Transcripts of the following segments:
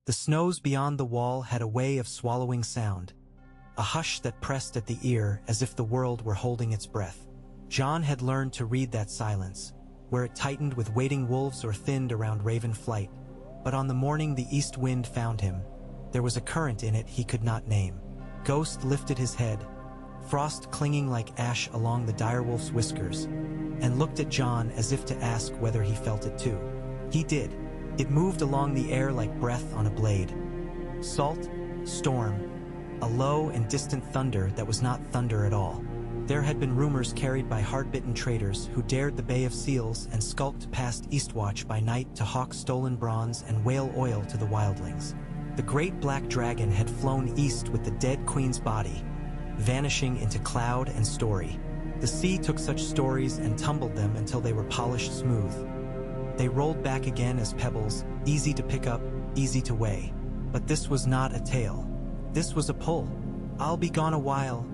The snows beyond the wall had a way of swallowing sound, a hush that pressed at the ear as if the world were holding its breath. Jon had learned to read that silence, where it tightened with waiting wolves or thinned around raven flight. But on the morning the east wind found him, there was a current in it he could not name. Ghost lifted his head, frost clinging like ash along the direwolf's whiskers, and looked at Jon as if to ask whether he felt it too. He did. It moved along the air like breath on a blade. Salt, storm, a low and distant thunder that was not thunder at all. There had been rumors carried by hard-bitten traders who dared the Bay of Seals and skulked past Eastwatch by night to hawk stolen bronze and whale oil to the wildlings. The great black dragon had flown east with the dead queen's body, vanishing into cloud and story. The sea took such stories and tumbled them until they were polished smooth. They rolled back again as pebbles, easy to pick up, easy to weigh. But this was not a tale. This was a pull. "I'll be gone a while,"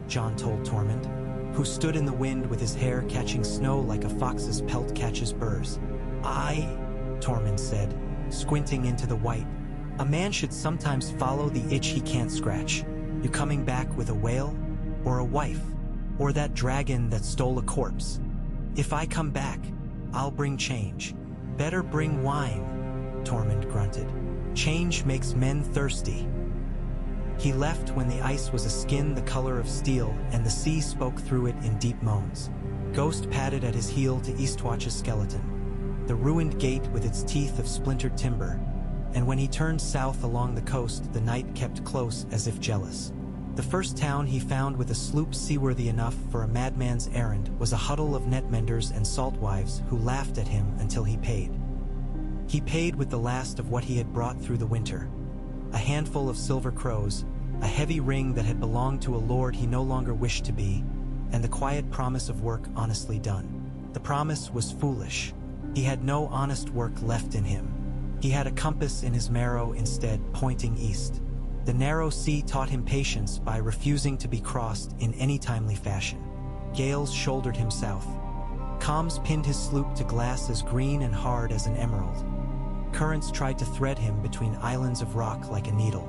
Jon told Tormund, who stood in the wind with his hair catching snow like a fox's pelt catches burrs. "I," Tormund said, squinting into the white. "A man should sometimes follow the itch he can't scratch. You coming back with a whale? Or a wife? Or that dragon that stole a corpse? If I come back, I'll bring change." "Better bring wine," Tormund grunted. "Change makes men thirsty." He left when the ice was a skin the color of steel and the sea spoke through it in deep moans. Ghost padded at his heel to Eastwatch's skeleton, the ruined gate with its teeth of splintered timber, and when he turned south along the coast the night kept close as if jealous. The first town he found with a sloop seaworthy enough for a madman's errand was a huddle of net-menders and saltwives who laughed at him until he paid. He paid with the last of what he had brought through the winter. A handful of silver crows, a heavy ring that had belonged to a lord he no longer wished to be, and the quiet promise of work honestly done. The promise was foolish. He had no honest work left in him. He had a compass in his marrow instead, pointing east. The narrow sea taught him patience by refusing to be crossed in any timely fashion. Gales shouldered him south. Calms pinned his sloop to glass as green and hard as an emerald. Currents tried to thread him between islands of rock like a needle.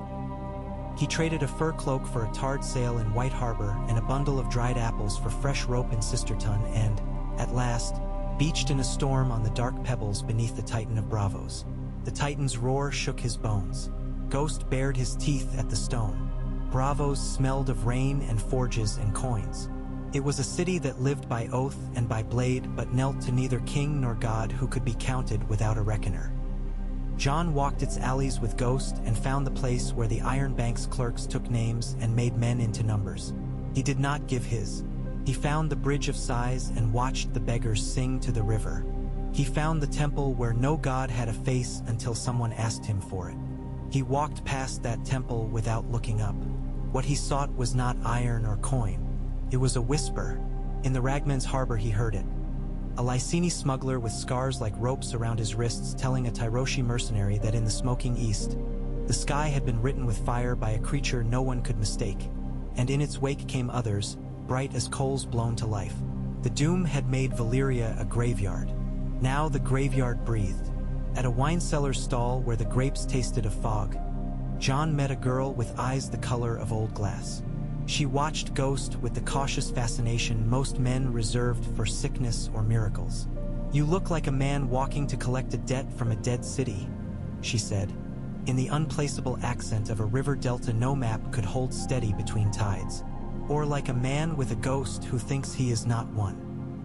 He traded a fur cloak for a tarred sail in White Harbor and a bundle of dried apples for fresh rope in Sisterton and, at last, beached in a storm on the dark pebbles beneath the Titan of Bravos. The Titan's roar shook his bones. Ghost bared his teeth at the stone. Bravos smelled of rain and forges and coins. It was a city that lived by oath and by blade but knelt to neither king nor god who could be counted without a reckoner. Jon walked its alleys with Ghost and found the place where the Iron Bank's clerks took names and made men into numbers. He did not give his. He found the Bridge of Sighs and watched the beggars sing to the river. He found the temple where no god had a face until someone asked him for it. He walked past that temple without looking up. What he sought was not iron or coin. It was a whisper. In the Ragman's harbor he heard it. A Lysini smuggler with scars like ropes around his wrists telling a Tyroshi mercenary that in the smoking east, the sky had been written with fire by a creature no one could mistake, and in its wake came others, bright as coals blown to life. The doom had made Valyria a graveyard. Now the graveyard breathed. At a wine cellar's stall where the grapes tasted of fog, Jon met a girl with eyes the color of old glass. She watched Ghost with the cautious fascination most men reserved for sickness or miracles. "You look like a man walking to collect a debt from a dead city," she said, in the unplaceable accent of a river delta no map could hold steady between tides. "Or like a man with a ghost who thinks he is not one."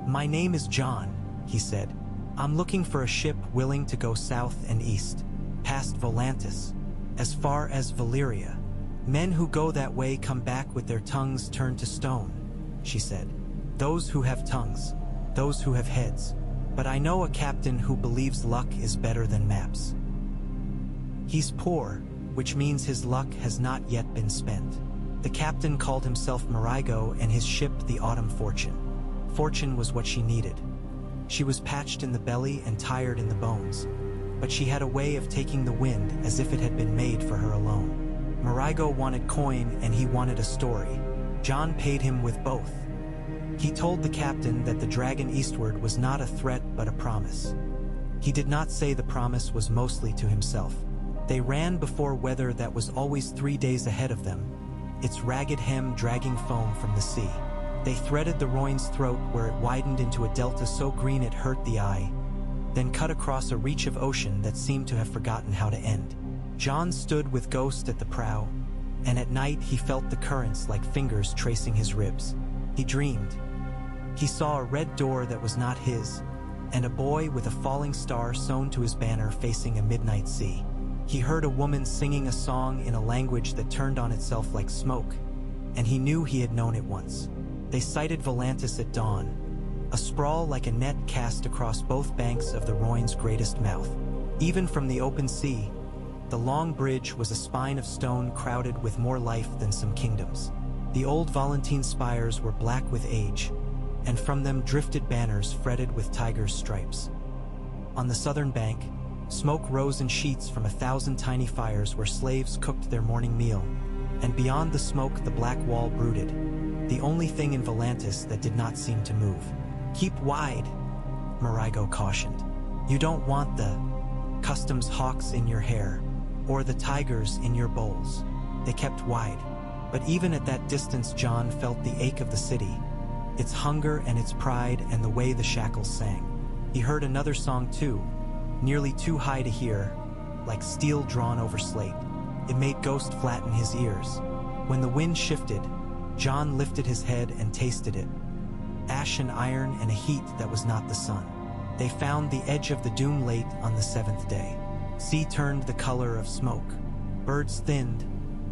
"My name is Jon," he said. "I'm looking for a ship willing to go south and east, past Volantis, as far as Valyria. Men who go that way come back with their tongues turned to stone," she said. "Those who have tongues, those who have heads. But I know a captain who believes luck is better than maps. He's poor, which means his luck has not yet been spent." The captain called himself Marigo and his ship the Autumn Fortune. Fortune was what she needed. She was patched in the belly and tired in the bones, but she had a way of taking the wind as if it had been made for her alone. Marigo wanted coin and he wanted a story. Jon paid him with both. He told the captain that the dragon eastward was not a threat but a promise. He did not say the promise was mostly to himself. They ran before weather that was always 3 days ahead of them, its ragged hem dragging foam from the sea. They threaded the Rhoine's throat where it widened into a delta so green it hurt the eye, then cut across a reach of ocean that seemed to have forgotten how to end. Jon stood with Ghost at the prow, and at night he felt the currents like fingers tracing his ribs. He dreamed. He saw a red door that was not his, and a boy with a falling star sewn to his banner facing a midnight sea. He heard a woman singing a song in a language that turned on itself like smoke, and he knew he had known it once. They sighted Volantis at dawn, a sprawl like a net cast across both banks of the Rhoine's greatest mouth. Even from the open sea, the long bridge was a spine of stone crowded with more life than some kingdoms. The old Volantine spires were black with age, and from them drifted banners fretted with tiger's stripes. On the southern bank, smoke rose in sheets from 1,000 tiny fires where slaves cooked their morning meal, and beyond the smoke the black wall brooded, the only thing in Volantis that did not seem to move. "Keep wide," Marigo cautioned. "You don't want the customs hawks in your hair, or the tigers in your bowls." They kept wide. But even at that distance Jon felt the ache of the city, its hunger and its pride and the way the shackles sang. He heard another song too, nearly too high to hear, like steel drawn over slate. It made Ghost flatten his ears. When the wind shifted, Jon lifted his head and tasted it. Ash and iron and a heat that was not the sun. They found the edge of the doom late on the 7th day. Sea turned the color of smoke. Birds thinned,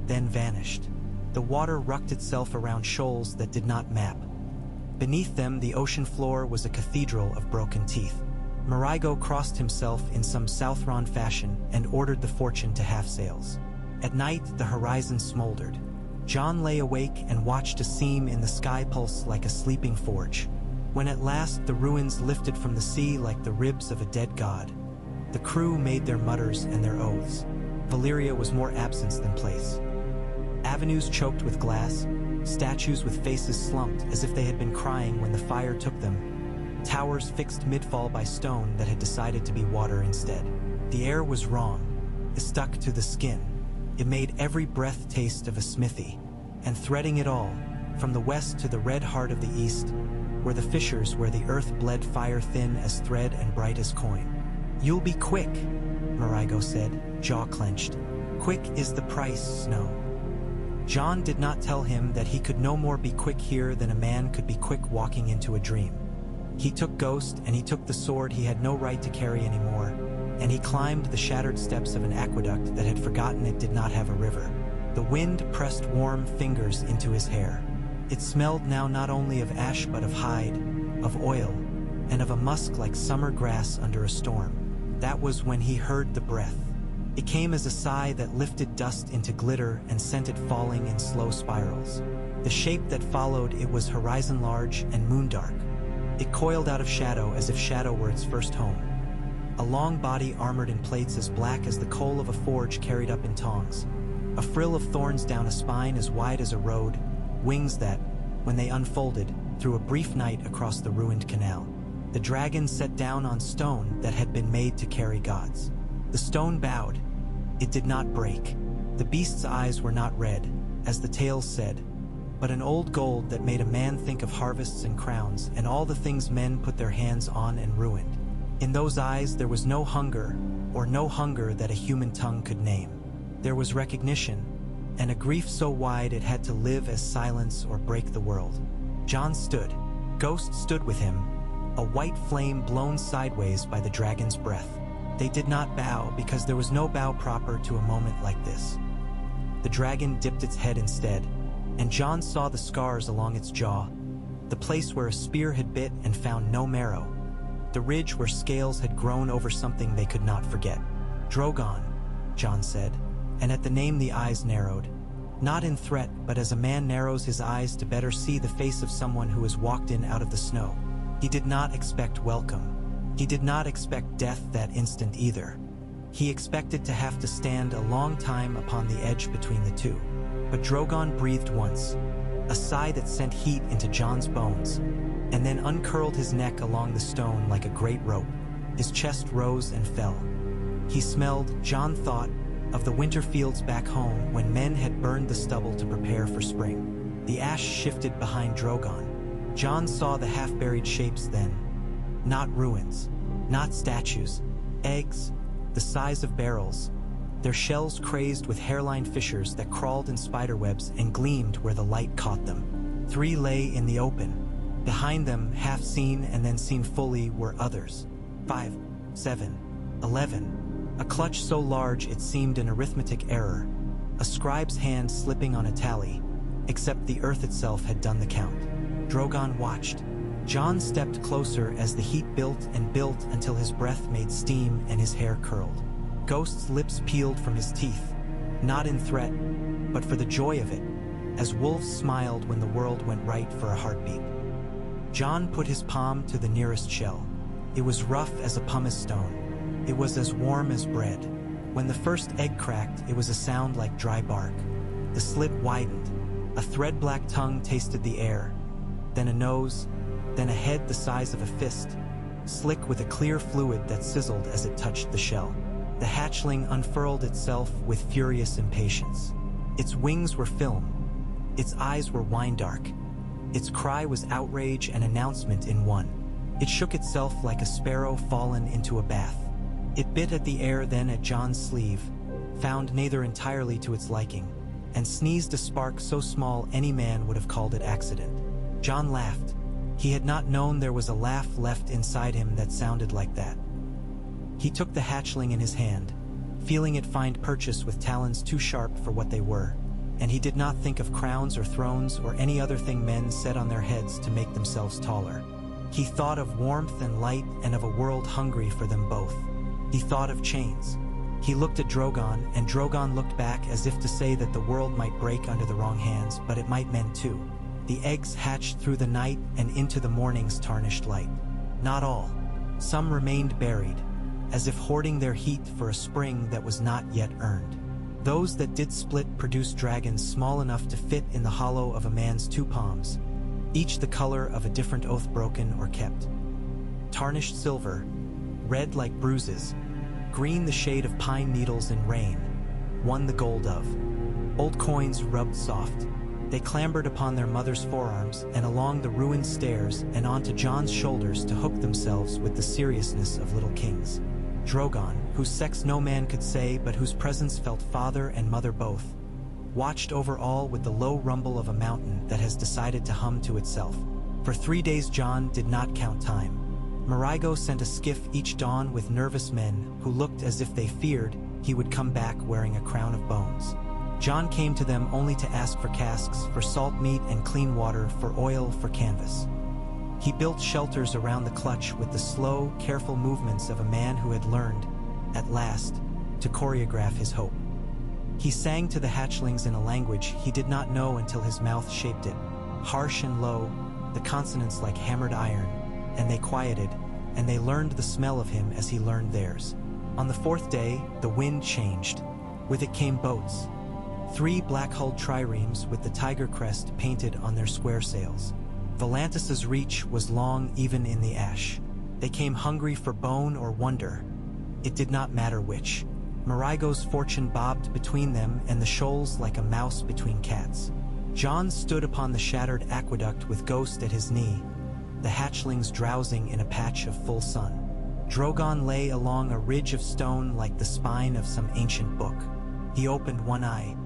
then vanished. The water rucked itself around shoals that did not map. Beneath them, the ocean floor was a cathedral of broken teeth. Marigo crossed himself in some Southron fashion and ordered the Fortune to half sails. At night, the horizon smoldered. Jon lay awake and watched a seam in the sky pulse like a sleeping forge. When at last the ruins lifted from the sea like the ribs of a dead god, the crew made their mutters and their oaths. Valyria was more absence than place. Avenues choked with glass, statues with faces slumped as if they had been crying when the fire took them, towers fixed mid-fall by stone that had decided to be water instead. The air was wrong. It stuck to the skin. It made every breath taste of a smithy, and threading it all, from the west to the red heart of the east, were the fissures where the earth bled fire thin as thread and bright as coin. "You'll be quick," Marigo said, jaw clenched. "Quick is the price, Snow." Jon did not tell him that he could no more be quick here than a man could be quick walking into a dream. He took Ghost and he took the sword he had no right to carry anymore, and he climbed the shattered steps of an aqueduct that had forgotten it did not have a river. The wind pressed warm fingers into his hair. It smelled now not only of ash but of hide, of oil, and of a musk like summer grass under a storm. That was when he heard the breath. It came as a sigh that lifted dust into glitter and sent it falling in slow spirals. The shape that followed it was horizon large and moon dark. It coiled out of shadow as if shadow were its first home. A long body armored in plates as black as the coal of a forge carried up in tongs. A frill of thorns down a spine as wide as a road, wings that, when they unfolded, threw a brief night across the ruined canal. The dragon set down on stone that had been made to carry gods. The stone bowed. It did not break. The beast's eyes were not red, as the tales said, but an old gold that made a man think of harvests and crowns and all the things men put their hands on and ruined. In those eyes there was no hunger, or no hunger that a human tongue could name. There was recognition, and a grief so wide it had to live as silence or break the world. Jon stood. Ghost stood with him, a white flame blown sideways by the dragon's breath. They did not bow because there was no bow proper to a moment like this. The dragon dipped its head instead, and Jon saw the scars along its jaw, the place where a spear had bit and found no marrow, the ridge where scales had grown over something they could not forget. "Drogon," Jon said, and at the name the eyes narrowed, not in threat but as a man narrows his eyes to better see the face of someone who has walked in out of the snow. He did not expect welcome. He did not expect death that instant either. He expected to have to stand a long time upon the edge between the two. But Drogon breathed once, a sigh that sent heat into Jon's bones, and then uncurled his neck along the stone like a great rope. His chest rose and fell. He smelled, Jon thought, of the winter fields back home when men had burned the stubble to prepare for spring. The ash shifted behind Drogon. Jon saw the half-buried shapes then. Not ruins, not statues, eggs, the size of barrels, their shells crazed with hairline fissures that crawled in spiderwebs and gleamed where the light caught them. 3 lay in the open. Behind them, half seen and then seen fully, were others. 5, 7, 11. A clutch so large it seemed an arithmetic error, a scribe's hand slipping on a tally, except the earth itself had done the count. Drogon watched. Jon stepped closer as the heat built and built until his breath made steam and his hair curled. Ghost's lips peeled from his teeth, not in threat, but for the joy of it, as wolves smiled when the world went right for a heartbeat. Jon put his palm to the nearest shell. It was rough as a pumice stone. It was as warm as bread. When the first egg cracked, it was a sound like dry bark. The slit widened. A thread-black tongue tasted the air, then a nose, then a head the size of a fist, slick with a clear fluid that sizzled as it touched the shell. The hatchling unfurled itself with furious impatience. Its wings were film. Its eyes were wine-dark. Its cry was outrage and announcement in one. It shook itself like a sparrow fallen into a bath. It bit at the air, then at Jon's sleeve, found neither entirely to its liking, and sneezed a spark so small any man would have called it accident. Jon laughed. He had not known there was a laugh left inside him that sounded like that. He took the hatchling in his hand, feeling it find purchase with talons too sharp for what they were, and he did not think of crowns or thrones or any other thing men set on their heads to make themselves taller. He thought of warmth and light and of a world hungry for them both. He thought of chains. He looked at Drogon, and Drogon looked back as if to say that the world might break under the wrong hands, but it might mend too. The eggs hatched through the night and into the morning's tarnished light. Not all. Some remained buried, as if hoarding their heat for a spring that was not yet earned. Those that did split produced dragons small enough to fit in the hollow of a man's 2 palms, each the color of a different oath broken or kept. Tarnished silver, red like bruises, green the shade of pine needles in rain, one the gold of old coins rubbed soft. They clambered upon their mother's forearms and along the ruined stairs and onto Jon's shoulders to hook themselves with the seriousness of little kings. Drogon, whose sex no man could say but whose presence felt father and mother both, watched over all with the low rumble of a mountain that has decided to hum to itself. For 3 days Jon did not count time. Marigo sent a skiff each dawn with nervous men who looked as if they feared he would come back wearing a crown of bones. Jon came to them only to ask for casks, for salt meat and clean water, for oil, for canvas. He built shelters around the clutch with the slow, careful movements of a man who had learned, at last, to choreograph his hope. He sang to the hatchlings in a language he did not know until his mouth shaped it, harsh and low, the consonants like hammered iron, and they quieted, and they learned the smell of him as he learned theirs. On the 4th day, the wind changed. With it came boats, 3 black-hulled triremes with the tiger crest painted on their square sails. Volantis's reach was long even in the ash. They came hungry for bone or wonder. It did not matter which. Marigo's fortune bobbed between them and the shoals like a mouse between cats. Jon stood upon the shattered aqueduct with Ghost at his knee, the hatchlings drowsing in a patch of full sun. Drogon lay along a ridge of stone like the spine of some ancient book. He opened one eye.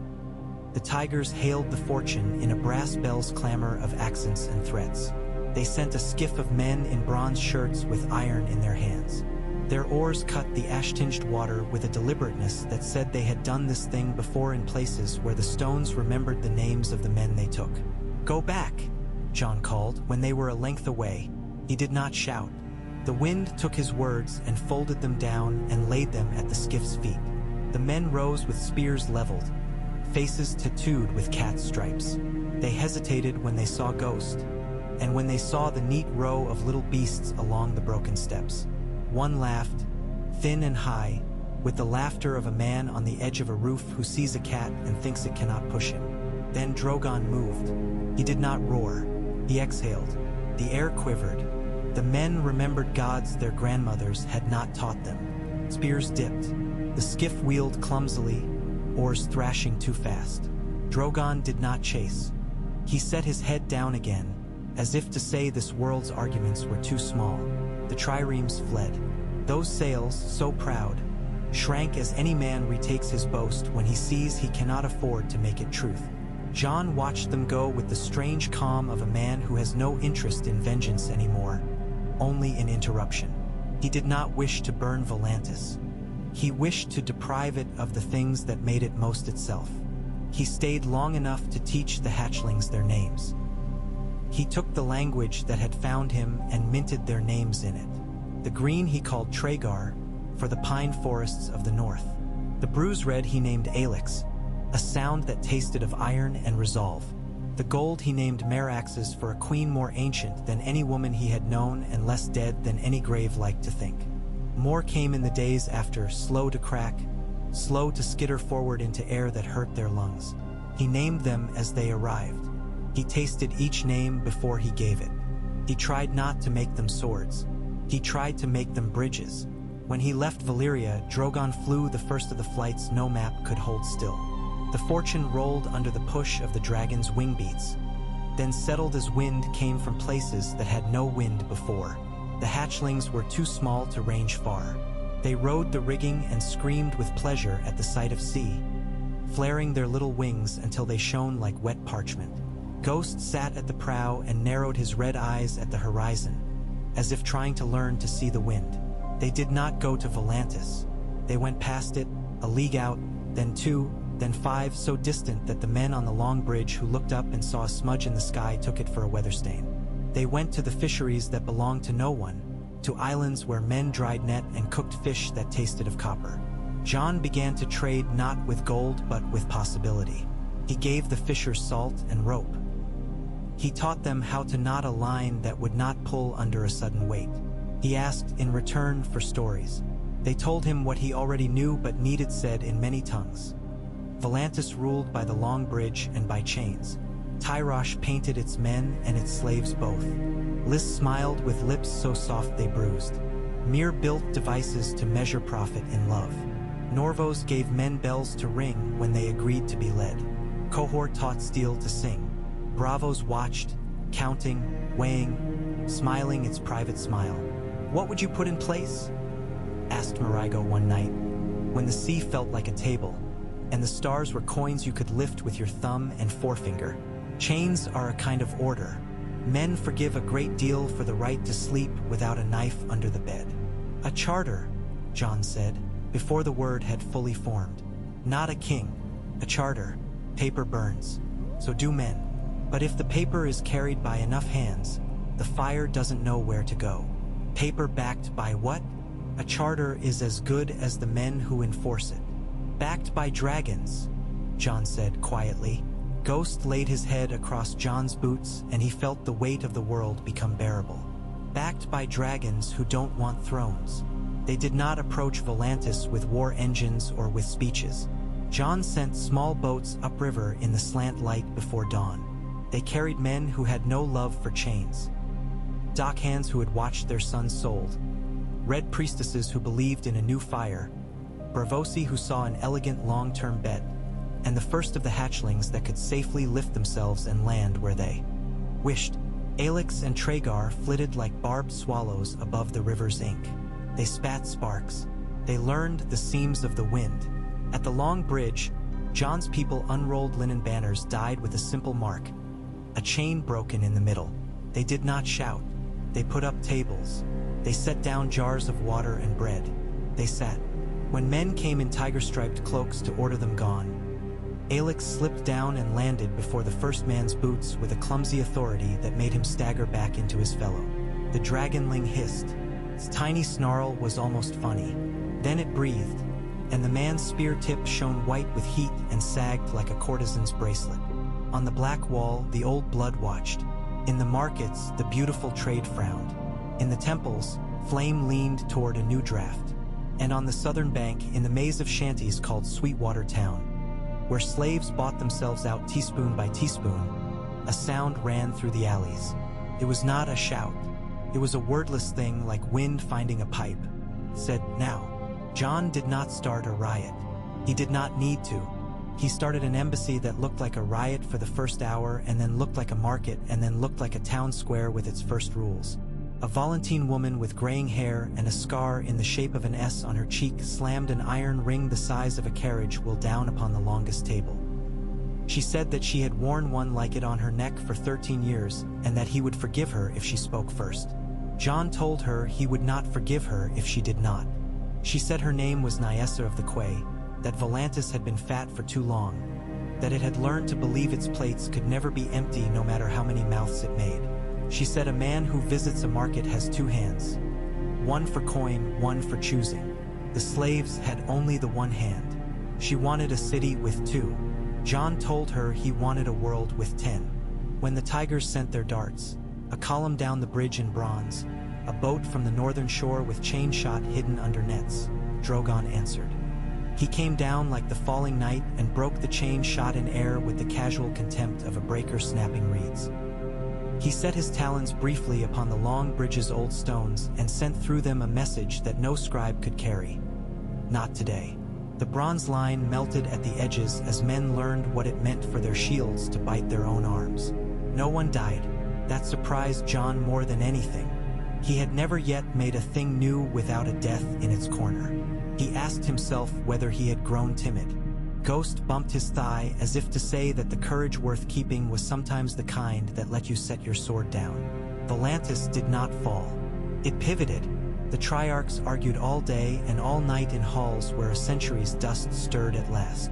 The tigers hailed the fortune in a brass bell's clamor of accents and threats. They sent a skiff of men in bronze shirts with iron in their hands. Their oars cut the ash-tinged water with a deliberateness that said they had done this thing before in places where the stones remembered the names of the men they took. "Go back," Jon called when they were a length away. He did not shout. The wind took his words and folded them down and laid them at the skiff's feet. The men rose with spears leveled, faces tattooed with cat stripes. They hesitated when they saw Ghost, and when they saw the neat row of little beasts along the broken steps. One laughed, thin and high, with the laughter of a man on the edge of a roof who sees a cat and thinks it cannot push him. Then Drogon moved. He did not roar. He exhaled. The air quivered. The men remembered gods their grandmothers had not taught them. Spears dipped. The skiff wheeled clumsily, oars thrashing too fast. Drogon did not chase. He set his head down again, as if to say this world's arguments were too small. The triremes fled. Those sails, so proud, shrank as any man retakes his boast when he sees he cannot afford to make it truth. Jon watched them go with the strange calm of a man who has no interest in vengeance anymore, only in interruption. He did not wish to burn Volantis. He wished to deprive it of the things that made it most itself. He stayed long enough to teach the hatchlings their names. He took the language that had found him and minted their names in it. The green he called Tragar, for the pine forests of the north. The bruise red he named Alix, a sound that tasted of iron and resolve. The gold he named Meraxes, for a queen more ancient than any woman he had known and less dead than any grave liked to think. More came in the days after, slow to crack, slow to skitter forward into air that hurt their lungs. He named them as they arrived. He tasted each name before he gave it. He tried not to make them swords. He tried to make them bridges. When he left Valyria, Drogon flew the first of the flights no map could hold still. The fortune rolled under the push of the dragon's wing beats, then settled as wind came from places that had no wind before. The hatchlings were too small to range far. They rode the rigging and screamed with pleasure at the sight of sea, flaring their little wings until they shone like wet parchment. Ghost sat at the prow and narrowed his red eyes at the horizon, as if trying to learn to see the wind. They did not go to Volantis. They went past it, a league out, then 2, then 5, so distant that the men on the long bridge who looked up and saw a smudge in the sky took it for a weather stain. They went to the fisheries that belonged to no one, to islands where men dried net and cooked fish that tasted of copper. Jon began to trade not with gold but with possibility. He gave the fishers salt and rope. He taught them how to knot a line that would not pull under a sudden weight. He asked in return for stories. They told him what he already knew but needed said in many tongues. Volantis ruled by the long bridge and by chains. Tyrosh painted its men and its slaves both. Lys smiled with lips so soft they bruised. Mir built devices to measure profit in love. Norvos gave men bells to ring when they agreed to be led. Qohor taught steel to sing. Bravos watched, counting, weighing, smiling its private smile. "What would you put in place?" asked Marigo one night, when the sea felt like a table, and the stars were coins you could lift with your thumb and forefinger. Chains are a kind of order. Men forgive a great deal for the right to sleep without a knife under the bed. "A charter," Jon said, before the word had fully formed. "Not a king. A charter. Paper burns. So do men. But if the paper is carried by enough hands, the fire doesn't know where to go. Paper backed by what? A charter is as good as the men who enforce it." "Backed by dragons," Jon said quietly. Ghost laid his head across Jon's boots and he felt the weight of the world become bearable. "Backed by dragons who don't want thrones." They did not approach Volantis with war engines or with speeches. Jon sent small boats upriver in the slant light before dawn. They carried men who had no love for chains. Dockhands who had watched their sons sold. Red priestesses who believed in a new fire. Bravosi who saw an elegant long-term bet. And the first of the hatchlings that could safely lift themselves and land where they wished. Alix and Tragar flitted like barbed swallows above the river's ink. They spat sparks. They learned the seams of the wind. At the long bridge, Jon's people unrolled linen banners dyed with a simple mark, a chain broken in the middle. They did not shout. They put up tables. They set down jars of water and bread. They sat. When men came in tiger-striped cloaks to order them gone, Alix slipped down and landed before the first man's boots with a clumsy authority that made him stagger back into his fellow. The dragonling hissed. Its tiny snarl was almost funny. Then it breathed, and the man's spear tip shone white with heat and sagged like a courtesan's bracelet. On the black wall, the old blood watched. In the markets, the beautiful trade frowned. In the temples, flame leaned toward a new draft. And on the southern bank, in the maze of shanties called Sweetwater Town, where slaves bought themselves out teaspoon by teaspoon, a sound ran through the alleys. It was not a shout. It was a wordless thing like wind finding a pipe. Said, "Now." John did not start a riot. He did not need to. He started an embassy that looked like a riot for the first hour, and then looked like a market, and then looked like a town square with its first rules. A Valyrian woman with graying hair and a scar in the shape of an S on her cheek slammed an iron ring the size of a carriage wheel down upon the longest table. She said that she had worn one like it on her neck for 13 years, and that he would forgive her if she spoke first. John told her he would not forgive her if she did not. She said her name was Nyessa of the Quay, that Volantis had been fat for too long, that it had learned to believe its plates could never be empty no matter how many mouths it made. She said a man who visits a market has two hands, one for coin, one for choosing. The slaves had only the one hand. She wanted a city with two. John told her he wanted a world with 10. When the tigers sent their darts, a column down the bridge in bronze, a boat from the northern shore with chain shot hidden under nets, Drogon answered. He came down like the falling night and broke the chain shot in air with the casual contempt of a breaker snapping reeds. He set his talons briefly upon the long bridge's old stones and sent through them a message that no scribe could carry. Not today. The bronze line melted at the edges as men learned what it meant for their shields to bite their own arms. No one died. That surprised John more than anything. He had never yet made a thing new without a death in its corner. He asked himself whether he had grown timid. Ghost bumped his thigh as if to say that the courage worth keeping was sometimes the kind that let you set your sword down. Volantis did not fall. It pivoted. The Triarchs argued all day and all night in halls where a century's dust stirred at last.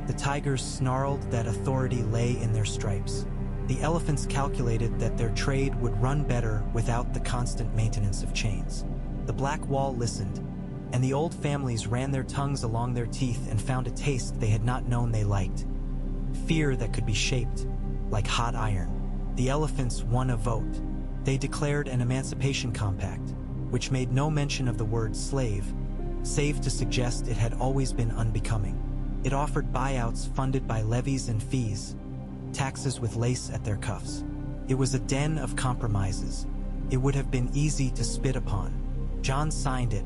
The tigers snarled that authority lay in their stripes. The elephants calculated that their trade would run better without the constant maintenance of chains. The Black Wall listened, and the old families ran their tongues along their teeth and found a taste they had not known they liked. Fear that could be shaped, like hot iron. The elephants won a vote. They declared an emancipation compact, which made no mention of the word slave, save to suggest it had always been unbecoming. It offered buyouts funded by levies and fees, taxes with lace at their cuffs. It was a den of compromises. It would have been easy to spit upon. John signed it.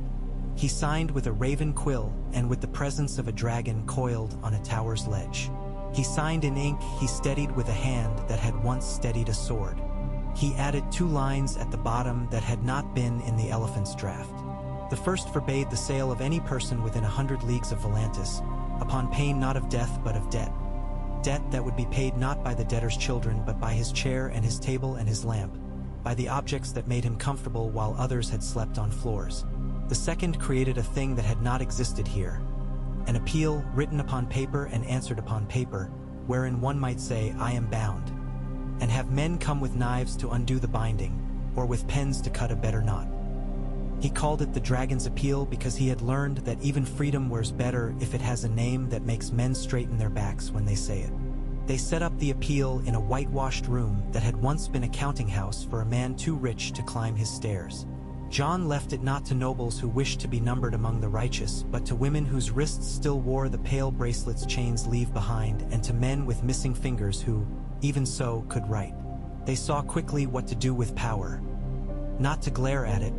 He signed with a raven quill and with the presence of a dragon coiled on a tower's ledge. He signed in ink he steadied with a hand that had once steadied a sword. He added 2 lines at the bottom that had not been in the elephant's draft. The first forbade the sale of any person within 100 leagues of Volantis, upon pain not of death but of debt. Debt that would be paid not by the debtor's children but by his chair and his table and his lamp, by the objects that made him comfortable while others had slept on floors. The second created a thing that had not existed here, an appeal written upon paper and answered upon paper, wherein one might say, I am bound, and have men come with knives to undo the binding, or with pens to cut a better knot. He called it the Dragon's Appeal because he had learned that even freedom wears better if it has a name that makes men straighten their backs when they say it. They set up the appeal in a whitewashed room that had once been a counting house for a man too rich to climb his stairs. John left it not to nobles who wished to be numbered among the righteous, but to women whose wrists still wore the pale bracelets chains leave behind, and to men with missing fingers who, even so, could write. They saw quickly what to do with power. Not to glare at it,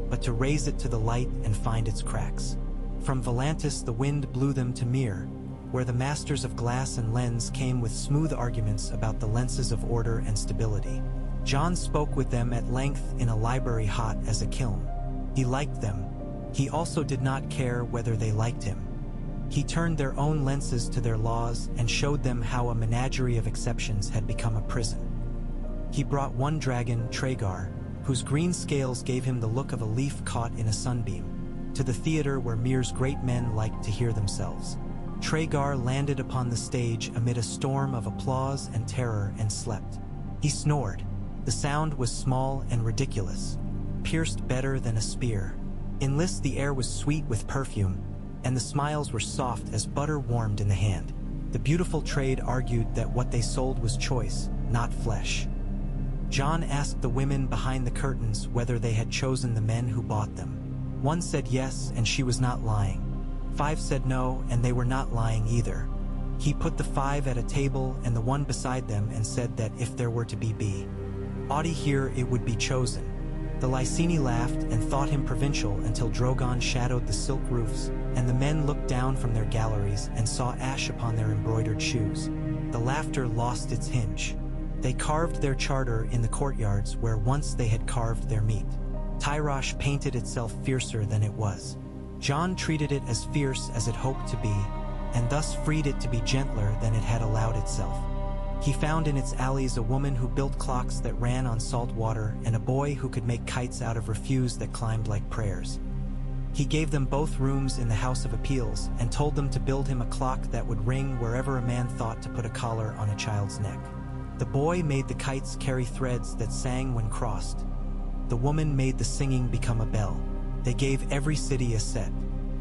but to raise it to the light and find its cracks. From Volantis the wind blew them to Mir, where the masters of glass and lens came with smooth arguments about the lenses of order and stability. John spoke with them at length in a library hot as a kiln. He liked them. He also did not care whether they liked him. He turned their own lenses to their laws and showed them how a menagerie of exceptions had become a prison. He brought one dragon, Tragar, whose green scales gave him the look of a leaf caught in a sunbeam, to the theater where Mir's great men liked to hear themselves. Tragar landed upon the stage amid a storm of applause and terror and slept. He snored. The sound was small and ridiculous, pierced better than a spear. In lists the air was sweet with perfume, and the smiles were soft as butter warmed in the hand. The beautiful trade argued that what they sold was choice, not flesh. John asked the women behind the curtains whether they had chosen the men who bought them. One said yes, and she was not lying. 5 said no, and they were not lying either. He put the 5 at a table and the one beside them and said that if there were to be Audi here, it would be chosen. The Lyceni laughed and thought him provincial until Drogon shadowed the silk roofs, and the men looked down from their galleries and saw ash upon their embroidered shoes. The laughter lost its hinge. They carved their charter in the courtyards where once they had carved their meat. Tyrosh painted itself fiercer than it was. Jon treated it as fierce as it hoped to be, and thus freed it to be gentler than it had allowed itself. He found in its alleys a woman who built clocks that ran on salt water and a boy who could make kites out of refuse that climbed like prayers. He gave them both rooms in the House of Appeals and told them to build him a clock that would ring wherever a man thought to put a collar on a child's neck. The boy made the kites carry threads that sang when crossed. The woman made the singing become a bell. They gave every city a set.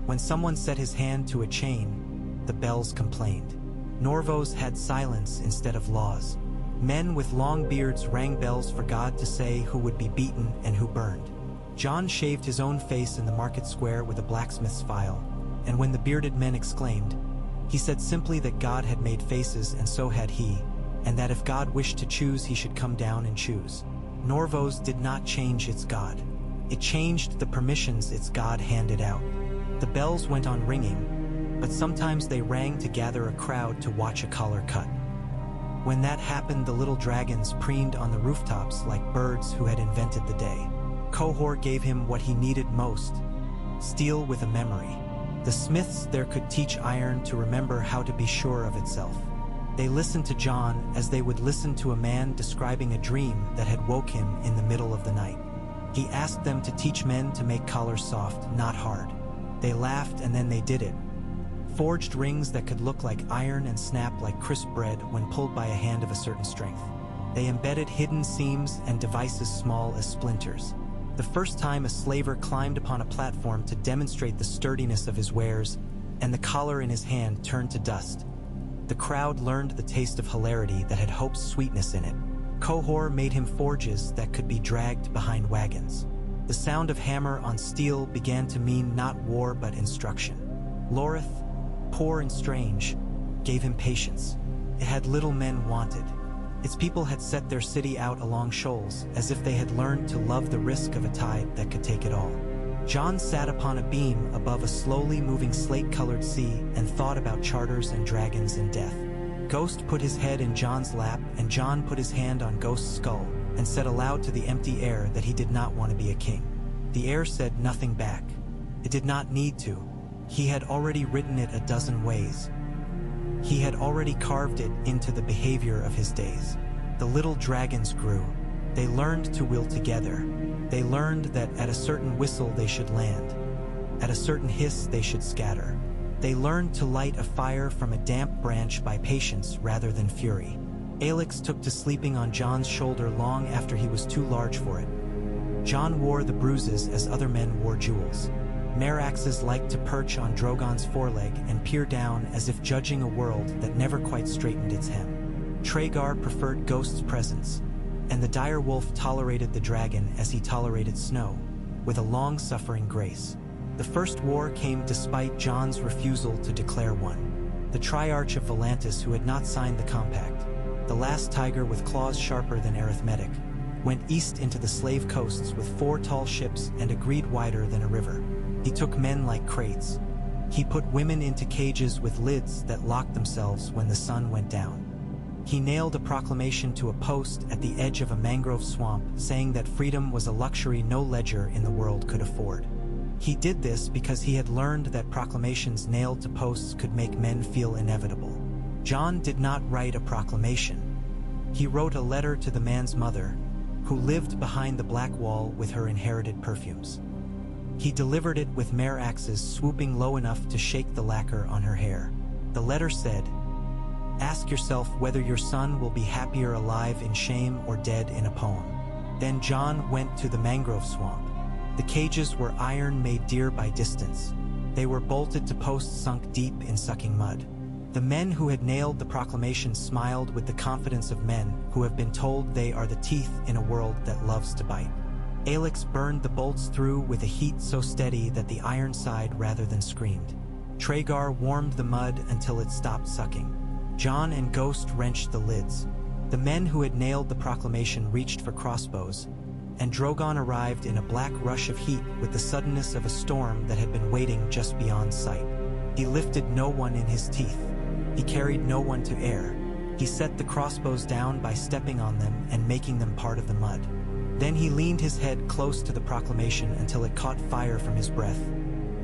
When someone set his hand to a chain, the bells complained. Norvos had silence instead of laws. Men with long beards rang bells for God to say who would be beaten and who burned. Jon shaved his own face in the market square with a blacksmith's file, and when the bearded men exclaimed, he said simply that God had made faces and so had he, and that if God wished to choose he should come down and choose. Norvos did not change its God. It changed the permissions its God handed out. The bells went on ringing, but sometimes they rang to gather a crowd to watch a collar cut. When that happened, the little dragons preened on the rooftops like birds who had invented the day. Qohor gave him what he needed most, steel with a memory. The smiths there could teach iron to remember how to be sure of itself. They listened to Jon as they would listen to a man describing a dream that had woke him in the middle of the night. He asked them to teach men to make collars soft, not hard. They laughed and then they did it. Forged rings that could look like iron and snap like crisp bread when pulled by a hand of a certain strength. They embedded hidden seams and devices small as splinters. The first time a slaver climbed upon a platform to demonstrate the sturdiness of his wares, and the collar in his hand turned to dust. The crowd learned the taste of hilarity that had hope's sweetness in it. Qohor made him forges that could be dragged behind wagons. The sound of hammer on steel began to mean not war but instruction. Lorith, poor and strange, gave him patience. It had little men wanted. Its people had set their city out along shoals, as if they had learned to love the risk of a tide that could take it all. Jon sat upon a beam above a slowly moving slate-colored sea and thought about charters and dragons and death. Ghost put his head in Jon's lap, and Jon put his hand on Ghost's skull and said aloud to the empty air that he did not want to be a king. The air said nothing back. It did not need to. He had already written it a dozen ways. He had already carved it into the behavior of his days. The little dragons grew. They learned to will together. They learned that at a certain whistle they should land. At a certain hiss they should scatter. They learned to light a fire from a damp branch by patience rather than fury. Aelix took to sleeping on Jon's shoulder long after he was too large for it. Jon wore the bruises as other men wore jewels. Meraxes liked to perch on Drogon's foreleg and peer down as if judging a world that never quite straightened its hem. Traegar preferred Ghost's presence, and the dire wolf tolerated the dragon as he tolerated snow, with a long-suffering grace. The first war came despite Jon's refusal to declare one. The Triarch of Volantis, who had not signed the compact, the last tiger with claws sharper than arithmetic, went east into the slave coasts with 4 tall ships and agreed wider than a river. He took men like crates. He put women into cages with lids that locked themselves when the sun went down. He nailed a proclamation to a post at the edge of a mangrove swamp saying that freedom was a luxury no ledger in the world could afford. He did this because he had learned that proclamations nailed to posts could make men feel inevitable. Jon did not write a proclamation. He wrote a letter to the man's mother, who lived behind the black wall with her inherited perfumes. He delivered it with Meraxes swooping low enough to shake the lacquer on her hair. The letter said, "Ask yourself whether your son will be happier alive in shame or dead in a poem." Then Jon went to the mangrove swamp. The cages were iron made dear by distance. They were bolted to posts sunk deep in sucking mud. The men who had nailed the proclamation smiled with the confidence of men who have been told they are the teeth in a world that loves to bite. Aelix burned the bolts through with a heat so steady that the iron sighed rather than screamed. Traegar warmed the mud until it stopped sucking. Jon and Ghost wrenched the lids. The men who had nailed the proclamation reached for crossbows, and Drogon arrived in a black rush of heat with the suddenness of a storm that had been waiting just beyond sight. He lifted no one in his teeth. He carried no one to air. He set the crossbows down by stepping on them and making them part of the mud. Then he leaned his head close to the proclamation until it caught fire from his breath,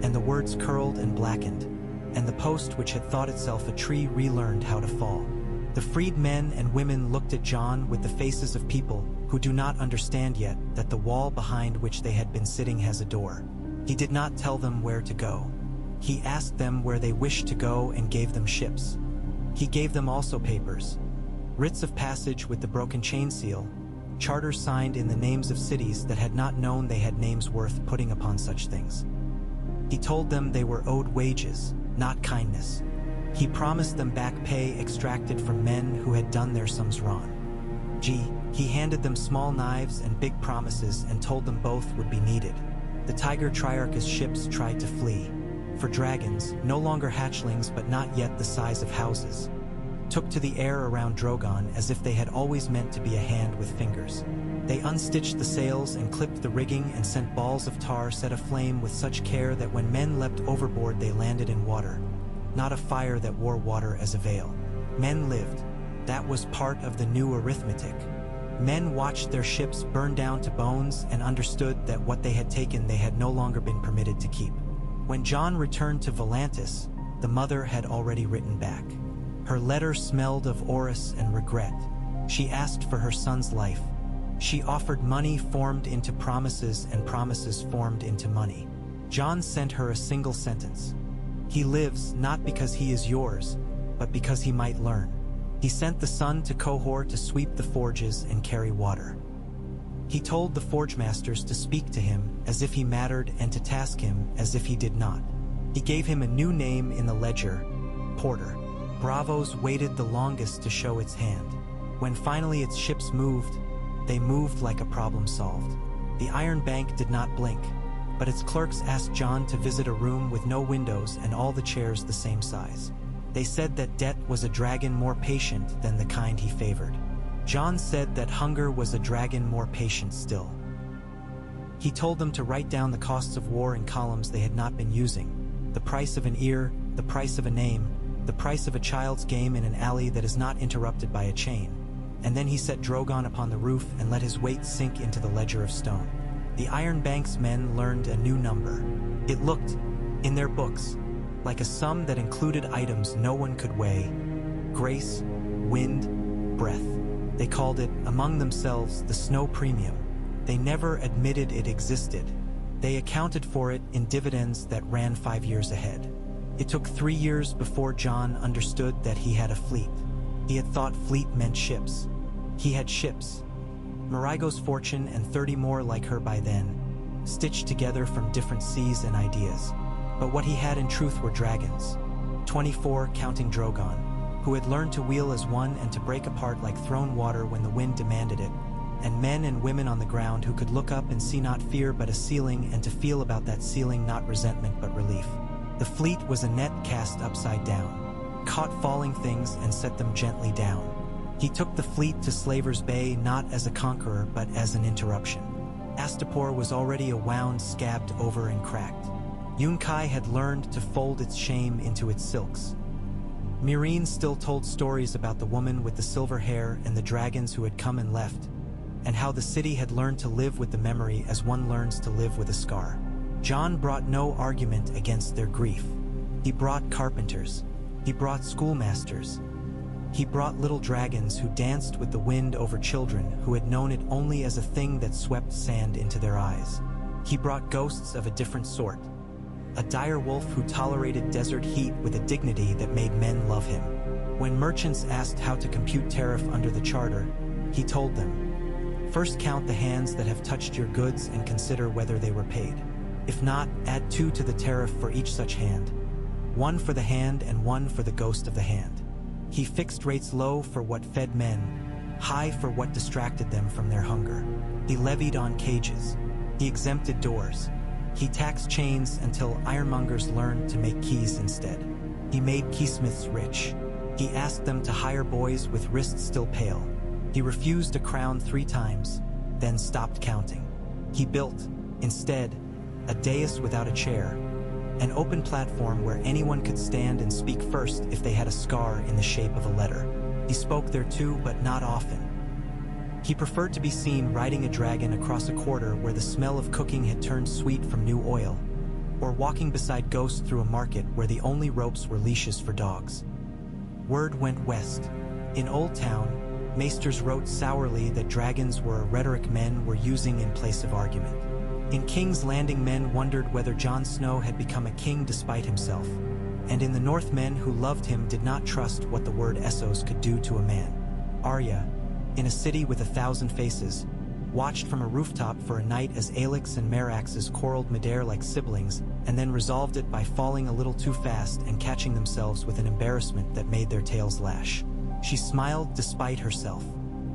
and the words curled and blackened, and the post which had thought itself a tree relearned how to fall. The freed men and women looked at Jon with the faces of people who do not understand yet that the wall behind which they had been sitting has a door. He did not tell them where to go. He asked them where they wished to go and gave them ships. He gave them also papers, writs of passage with the broken chain seal, charters signed in the names of cities that had not known they had names worth putting upon such things. He told them they were owed wages, not kindness. He promised them back pay extracted from men who had done their sums wrong. He handed them small knives and big promises and told them both would be needed. The Tiger Triarch's ships tried to flee, for dragons, no longer hatchlings but not yet the size of houses, took to the air around Drogon as if they had always meant to be a hand with fingers. They unstitched the sails and clipped the rigging and sent balls of tar set aflame with such care that when men leapt overboard they landed in water, not a fire that wore water as a veil. Men lived. That was part of the new arithmetic. Men watched their ships burn down to bones and understood that what they had taken they had no longer been permitted to keep. When Jon returned to Volantis, the mother had already written back. Her letter smelled of orris and regret. She asked for her son's life. She offered money formed into promises and promises formed into money. Jon sent her a single sentence. He lives not because he is yours, but because he might learn. He sent the son to Qohor to sweep the forges and carry water. He told the forge masters to speak to him as if he mattered and to task him as if he did not. He gave him a new name in the ledger, Porter. Braavos waited the longest to show its hand. When finally its ships moved, they moved like a problem solved. The Iron Bank did not blink, but its clerks asked Jon to visit a room with no windows and all the chairs the same size. They said that debt was a dragon more patient than the kind he favored. Jon said that hunger was a dragon more patient still. He told them to write down the costs of war in columns they had not been using, the price of an ear, the price of a name, the price of a child's game in an alley that is not interrupted by a chain. And then he set Drogon upon the roof and let his weight sink into the ledger of stone. The Iron Bank's men learned a new number. It looked, in their books, like a sum that included items no one could weigh: grace, wind, breath. They called it, among themselves, the snow premium. They never admitted it existed. They accounted for it in dividends that ran 5 years ahead. It took 3 years before Jon understood that he had a fleet. He had thought fleet meant ships. He had ships. Marigo's fortune and 30 more like her by then, stitched together from different seas and ideas. But what he had in truth were dragons, 24 counting Drogon, who had learned to wheel as one and to break apart like thrown water when the wind demanded it, and men and women on the ground who could look up and see not fear but a ceiling, and to feel about that ceiling not resentment but relief. The fleet was a net cast upside down, caught falling things and set them gently down. He took the fleet to Slaver's Bay not as a conqueror but as an interruption. Astapor was already a wound scabbed over and cracked. Yunkai had learned to fold its shame into its silks. Meereen still told stories about the woman with the silver hair and the dragons who had come and left, and how the city had learned to live with the memory as one learns to live with a scar. Jon brought no argument against their grief. He brought carpenters. He brought schoolmasters. He brought little dragons who danced with the wind over children who had known it only as a thing that swept sand into their eyes. He brought ghosts of a different sort. A dire wolf who tolerated desert heat with a dignity that made men love him. When merchants asked how to compute tariff under the charter, he told them, "First count the hands that have touched your goods and consider whether they were paid. If not, add 2 to the tariff for each such hand, 1 for the hand and 1 for the ghost of the hand." He fixed rates low for what fed men, high for what distracted them from their hunger. He levied on cages. He exempted doors. He taxed chains until ironmongers learned to make keys instead. He made keysmiths rich. He asked them to hire boys with wrists still pale. He refused a crown 3 times, then stopped counting. He built, instead, a dais without a chair, an open platform where anyone could stand and speak first if they had a scar in the shape of a letter. He spoke there too, but not often. He preferred to be seen riding a dragon across a quarter where the smell of cooking had turned sweet from new oil, or walking beside ghosts through a market where the only ropes were leashes for dogs. Word went west. In Old Town, maesters wrote sourly that dragons were a rhetoric men were using in place of argument. In King's Landing, men wondered whether Jon Snow had become a king despite himself, and in the North, men who loved him did not trust what the word Essos could do to a man. Arya, in a city with 1,000 faces, watched from a rooftop for a night as Aelix and Meraxes quarreled midair like siblings, and then resolved it by falling a little too fast and catching themselves with an embarrassment that made their tails lash. She smiled despite herself.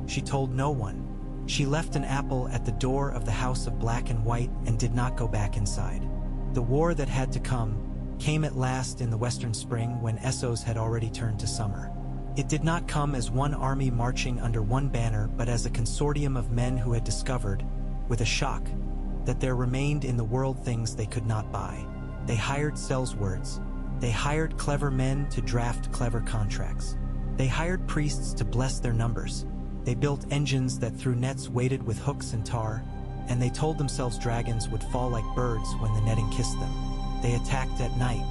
She told no one. She left an apple at the door of the House of Black and White and did not go back inside. The war that had to come came at last in the Western Spring when Essos had already turned to summer. It did not come as one army marching under one banner, but as a consortium of men who had discovered, with a shock, that there remained in the world things they could not buy. They hired sellswords. They hired clever men to draft clever contracts. They hired priests to bless their numbers. They built engines that threw nets weighted with hooks and tar, and they told themselves dragons would fall like birds when the netting kissed them. They attacked at night.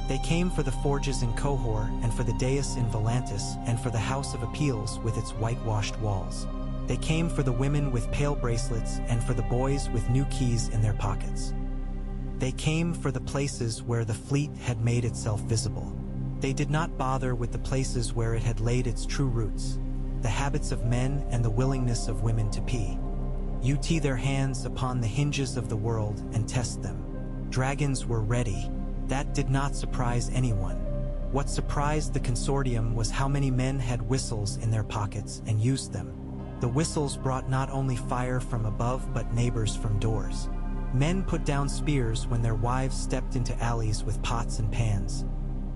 They came for the forges in Qohor and for the dais in Volantis and for the House of Appeals with its whitewashed walls. They came for the women with pale bracelets and for the boys with new keys in their pockets. They came for the places where the fleet had made itself visible. They did not bother with the places where it had laid its true roots, the habits of men and the willingness of women to pee. Ut their hands upon the hinges of the world and test them. Dragons were ready. That did not surprise anyone. What surprised the consortium was how many men had whistles in their pockets and used them. The whistles brought not only fire from above but neighbors from doors. Men put down spears when their wives stepped into alleys with pots and pans,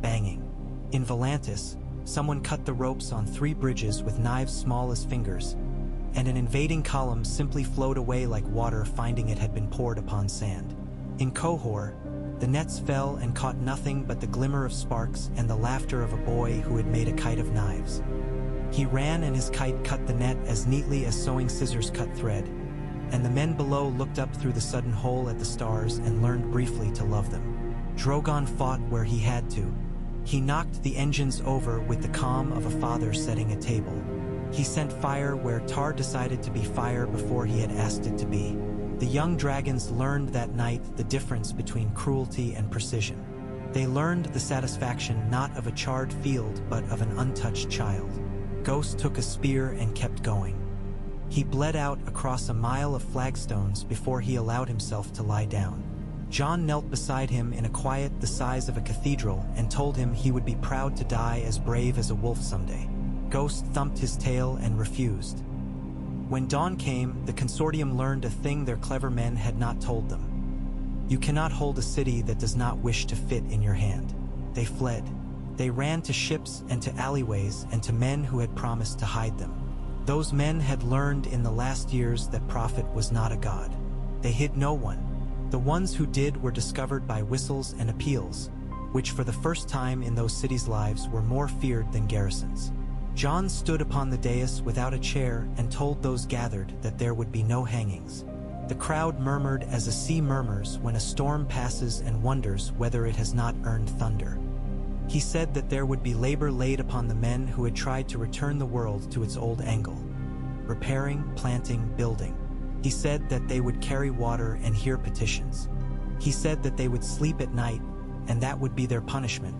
banging. In Volantis, someone cut the ropes on 3 bridges with knives small as fingers, and an invading column simply flowed away like water, finding it had been poured upon sand. In Qohor, the nets fell and caught nothing but the glimmer of sparks and the laughter of a boy who had made a kite of knives. He ran and his kite cut the net as neatly as sewing scissors cut thread, and the men below looked up through the sudden hole at the stars and learned briefly to love them. Drogon fought where he had to. He knocked the engines over with the calm of a father setting a table. He sent fire where tar decided to be fire before he had asked it to be. The young dragons learned that night the difference between cruelty and precision. They learned the satisfaction not of a charred field but of an untouched child. Ghost took a spear and kept going. He bled out across a mile of flagstones before he allowed himself to lie down. Jon knelt beside him in a quiet the size of a cathedral and told him he would be proud to die as brave as a wolf someday. Ghost thumped his tail and refused. When dawn came, the consortium learned a thing their clever men had not told them. You cannot hold a city that does not wish to fit in your hand. They fled. They ran to ships and to alleyways and to men who had promised to hide them. Those men had learned in the last years that prophet was not a god. They hid no one. The ones who did were discovered by whistles and appeals, which for the first time in those cities' lives were more feared than garrisons. Jon stood upon the dais without a chair and told those gathered that there would be no hangings. The crowd murmured as a sea murmurs when a storm passes and wonders whether it has not earned thunder. He said that there would be labor laid upon the men who had tried to return the world to its old angle, repairing, planting, building. He said that they would carry water and hear petitions. He said that they would sleep at night, and that would be their punishment,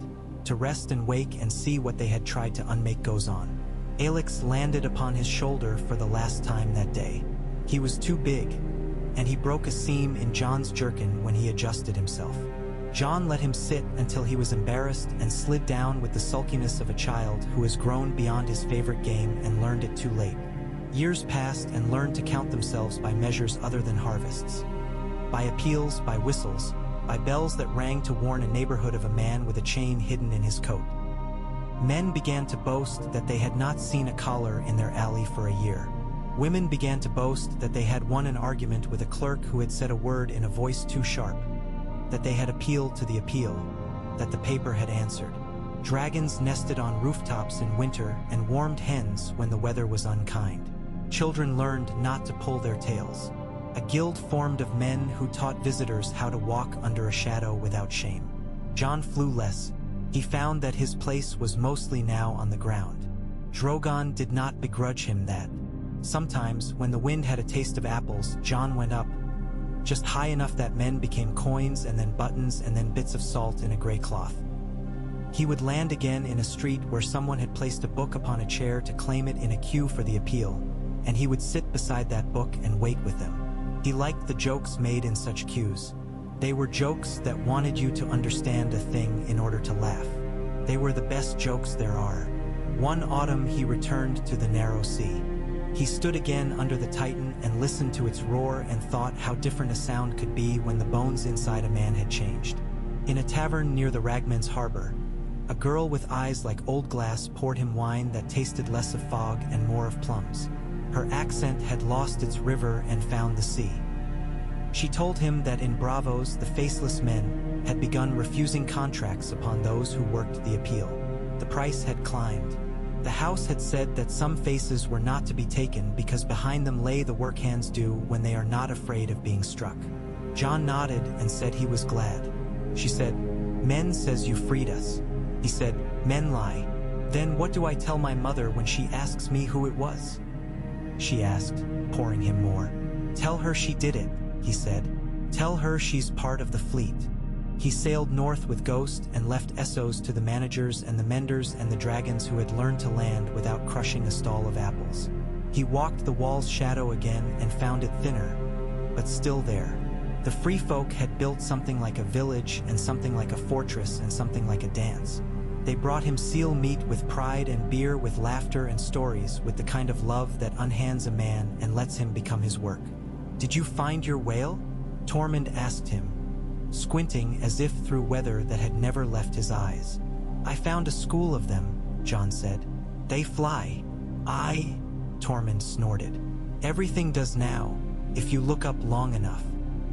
to rest and wake and see what they had tried to unmake goes on. Aelix landed upon his shoulder for the last time that day. He was too big, and he broke a seam in Jon's jerkin when he adjusted himself. Jon let him sit until he was embarrassed and slid down with the sulkiness of a child who has grown beyond his favorite game and learned it too late. Years passed and learned to count themselves by measures other than harvests. By appeals, by whistles, by bells that rang to warn a neighborhood of a man with a chain hidden in his coat. Men began to boast that they had not seen a collar in their alley for a year. Women began to boast that they had won an argument with a clerk who had said a word in a voice too sharp, that they had appealed to the appeal, that the paper had answered. Dragons nested on rooftops in winter and warmed hens when the weather was unkind. Children learned not to pull their tails. A guild formed of men who taught visitors how to walk under a shadow without shame. Jon flew less. He found that his place was mostly now on the ground. Drogon did not begrudge him that. Sometimes, when the wind had a taste of apples, Jon went up, just high enough that men became coins and then buttons and then bits of salt in a gray cloth. He would land again in a street where someone had placed a book upon a chair to claim it in a queue for the appeal, and he would sit beside that book and wait with them. He liked the jokes made in such queues. They were jokes that wanted you to understand a thing in order to laugh. They were the best jokes there are. One autumn he returned to the narrow sea. He stood again under the Titan and listened to its roar and thought how different a sound could be when the bones inside a man had changed. In a tavern near the Ragman's harbor, a girl with eyes like old glass poured him wine that tasted less of fog and more of plums. Her accent had lost its river and found the sea. She told him that in Bravos the faceless men had begun refusing contracts upon those who worked the appeal. The price had climbed. The house had said that some faces were not to be taken because behind them lay the work hands do when they are not afraid of being struck. Jon nodded and said he was glad. She said, "Men says you freed us." He said, "Men lie. Then what do I tell my mother when she asks me who it was?" She asked, pouring him more. "Tell her she did it," he said. "Tell her she's part of the fleet." He sailed north with Ghost and left Essos to the managers and the menders and the dragons who had learned to land without crushing a stall of apples. He walked the wall's shadow again and found it thinner, but still there. The free folk had built something like a village and something like a fortress and something like a dance. They brought him seal meat with pride and beer with laughter and stories, with the kind of love that unhands a man and lets him become his work. "Did you find your whale?" Tormund asked him, squinting as if through weather that had never left his eyes. "I found a school of them," Jon said. "They fly." Tormund snorted. "Everything does now, if you look up long enough."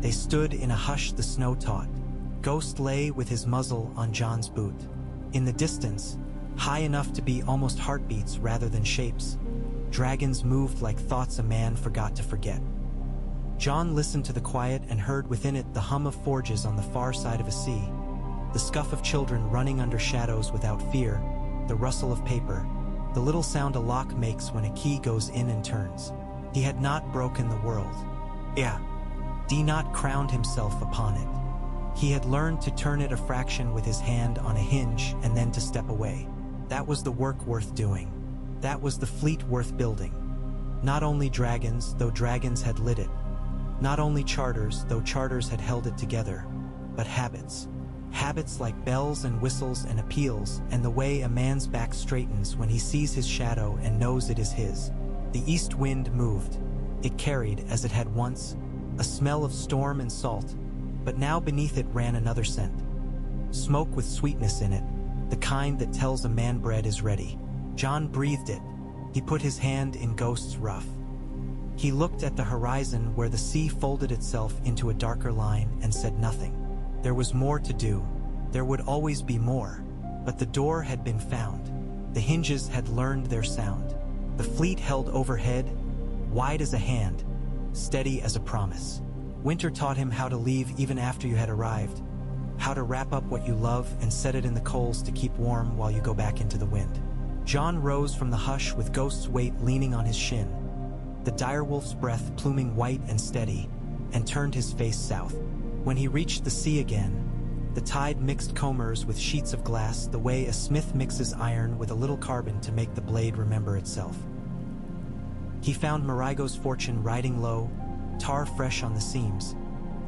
They stood in a hush the snow taught. Ghost lay with his muzzle on Jon's boot. In the distance, high enough to be almost heartbeats rather than shapes, dragons moved like thoughts a man forgot to forget. Jon listened to the quiet and heard within it the hum of forges on the far side of a sea, the scuff of children running under shadows without fear, the rustle of paper, the little sound a lock makes when a key goes in and turns. He had not broken the world. D not crowned himself upon it. He had learned to turn it a fraction with his hand on a hinge and then to step away. That was the work worth doing. That was the fleet worth building. Not only dragons, though dragons had lit it. Not only charters, though charters had held it together, but habits. Habits like bells and whistles and appeals, and the way a man's back straightens when he sees his shadow and knows it is his. The east wind moved. It carried, as it had once, a smell of storm and salt, but now beneath it ran another scent. Smoke with sweetness in it, the kind that tells a man bread is ready. Jon breathed it. He put his hand in Ghost's ruff. He looked at the horizon where the sea folded itself into a darker line and said nothing. There was more to do. There would always be more. But the door had been found. The hinges had learned their sound. The fleet held overhead, wide as a hand, steady as a promise. Winter taught him how to leave even after you had arrived, how to wrap up what you love and set it in the coals to keep warm while you go back into the wind. Jon rose from the hush with Ghost's weight leaning on his shin, the direwolf's breath pluming white and steady, and turned his face south. When he reached the sea again, the tide mixed combers with sheets of glass the way a smith mixes iron with a little carbon to make the blade remember itself. He found Marigo's fortune riding low, tar fresh on the seams,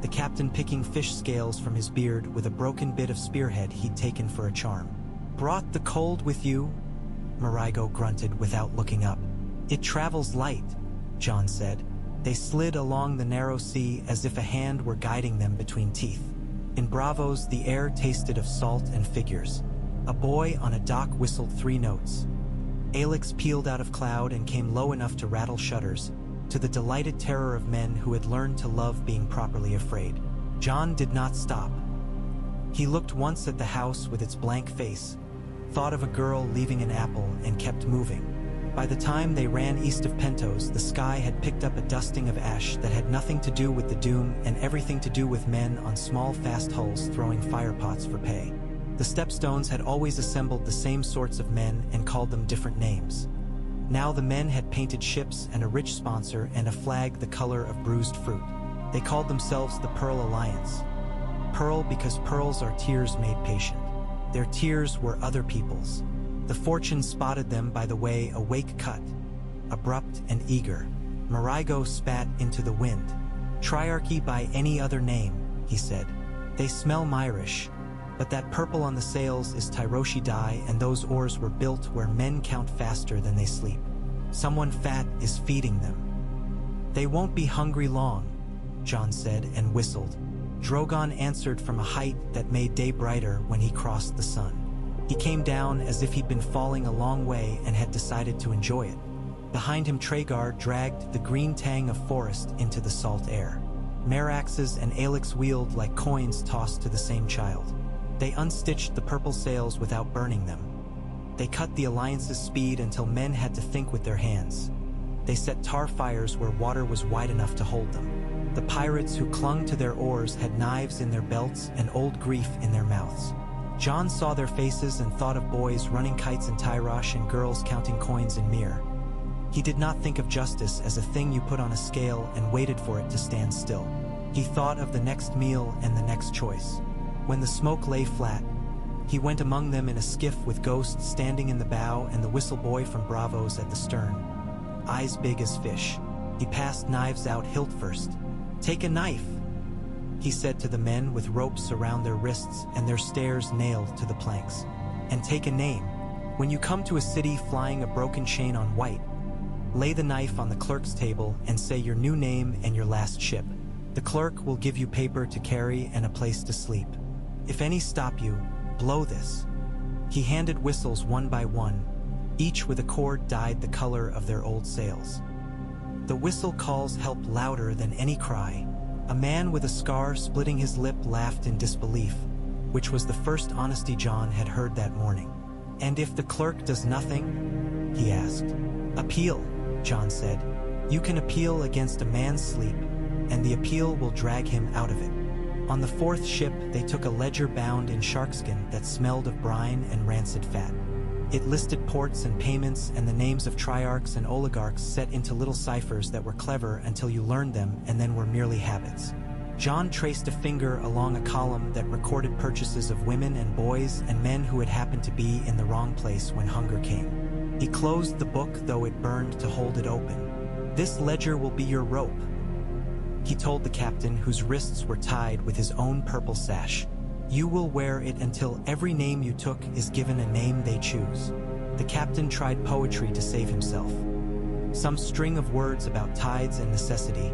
the captain picking fish scales from his beard with a broken bit of spearhead he'd taken for a charm. "Brought the cold with you?" Marigo grunted without looking up. "It travels light," Jon said. They slid along the narrow sea as if a hand were guiding them between teeth. In Bravos, the air tasted of salt and figures. A boy on a dock whistled 3 notes. Alex peeled out of cloud and came low enough to rattle shutters, to the delighted terror of men who had learned to love being properly afraid. John did not stop. He looked once at the house with its blank face, thought of a girl leaving an apple, and kept moving. By the time they ran east of Pentos, the sky had picked up a dusting of ash that had nothing to do with the doom and everything to do with men on small fast hulls throwing firepots for pay. The stepstones had always assembled the same sorts of men and called them different names. Now the men had painted ships and a rich sponsor and a flag the color of bruised fruit. They called themselves the Pearl Alliance. Pearl because pearls are tears made patient. Their tears were other people's. The fortune spotted them by the way a wake cut, abrupt and eager. Marigo spat into the wind. Triarchy by any other name, he said. They smell Myrish, but that purple on the sails is Tyroshi dye, and those oars were built where men count faster than they sleep. Someone fat is feeding them. They won't be hungry long, John said and whistled. Drogon answered from a height that made day brighter when he crossed the sun. He came down as if he'd been falling a long way and had decided to enjoy it. Behind him Traegar dragged the green tang of forest into the salt air. Meraxes and Alex wheeled like coins tossed to the same child. They unstitched the purple sails without burning them. They cut the Alliance's speed until men had to think with their hands. They set tar fires where water was wide enough to hold them. The pirates who clung to their oars had knives in their belts and old grief in their mouths. John saw their faces and thought of boys running kites in Tyrosh and girls counting coins in Myr. He did not think of justice as a thing you put on a scale and waited for it to stand still. He thought of the next meal and the next choice. When the smoke lay flat, he went among them in a skiff with Ghost standing in the bow and the whistle boy from Bravos at the stern. Eyes big as fish. He passed knives out hilt first. "Take a knife," he said to the men with ropes around their wrists and their stares nailed to the planks. "And take a name. When you come to a city flying a broken chain on white, lay the knife on the clerk's table and say your new name and your last ship. The clerk will give you paper to carry and a place to sleep. If any stop you, blow this." He handed whistles one by one, each with a cord dyed the color of their old sails. The whistle calls helped louder than any cry. A man with a scar splitting his lip laughed in disbelief, which was the first honesty John had heard that morning. "And if the clerk does nothing?" he asked. "Appeal," John said. "You can appeal against a man's sleep, and the appeal will drag him out of it." On the fourth ship, they took a ledger bound in sharkskin that smelled of brine and rancid fat. It listed ports and payments and the names of triarchs and oligarchs set into little ciphers that were clever until you learned them and then were merely habits. John traced a finger along a column that recorded purchases of women and boys and men who had happened to be in the wrong place when hunger came. He closed the book, though it burned to hold it open. "This ledger will be your rope," he told the captain, whose wrists were tied with his own purple sash. "You will wear it until every name you took is given a name they choose." The captain tried poetry to save himself. Some string of words about tides and necessity,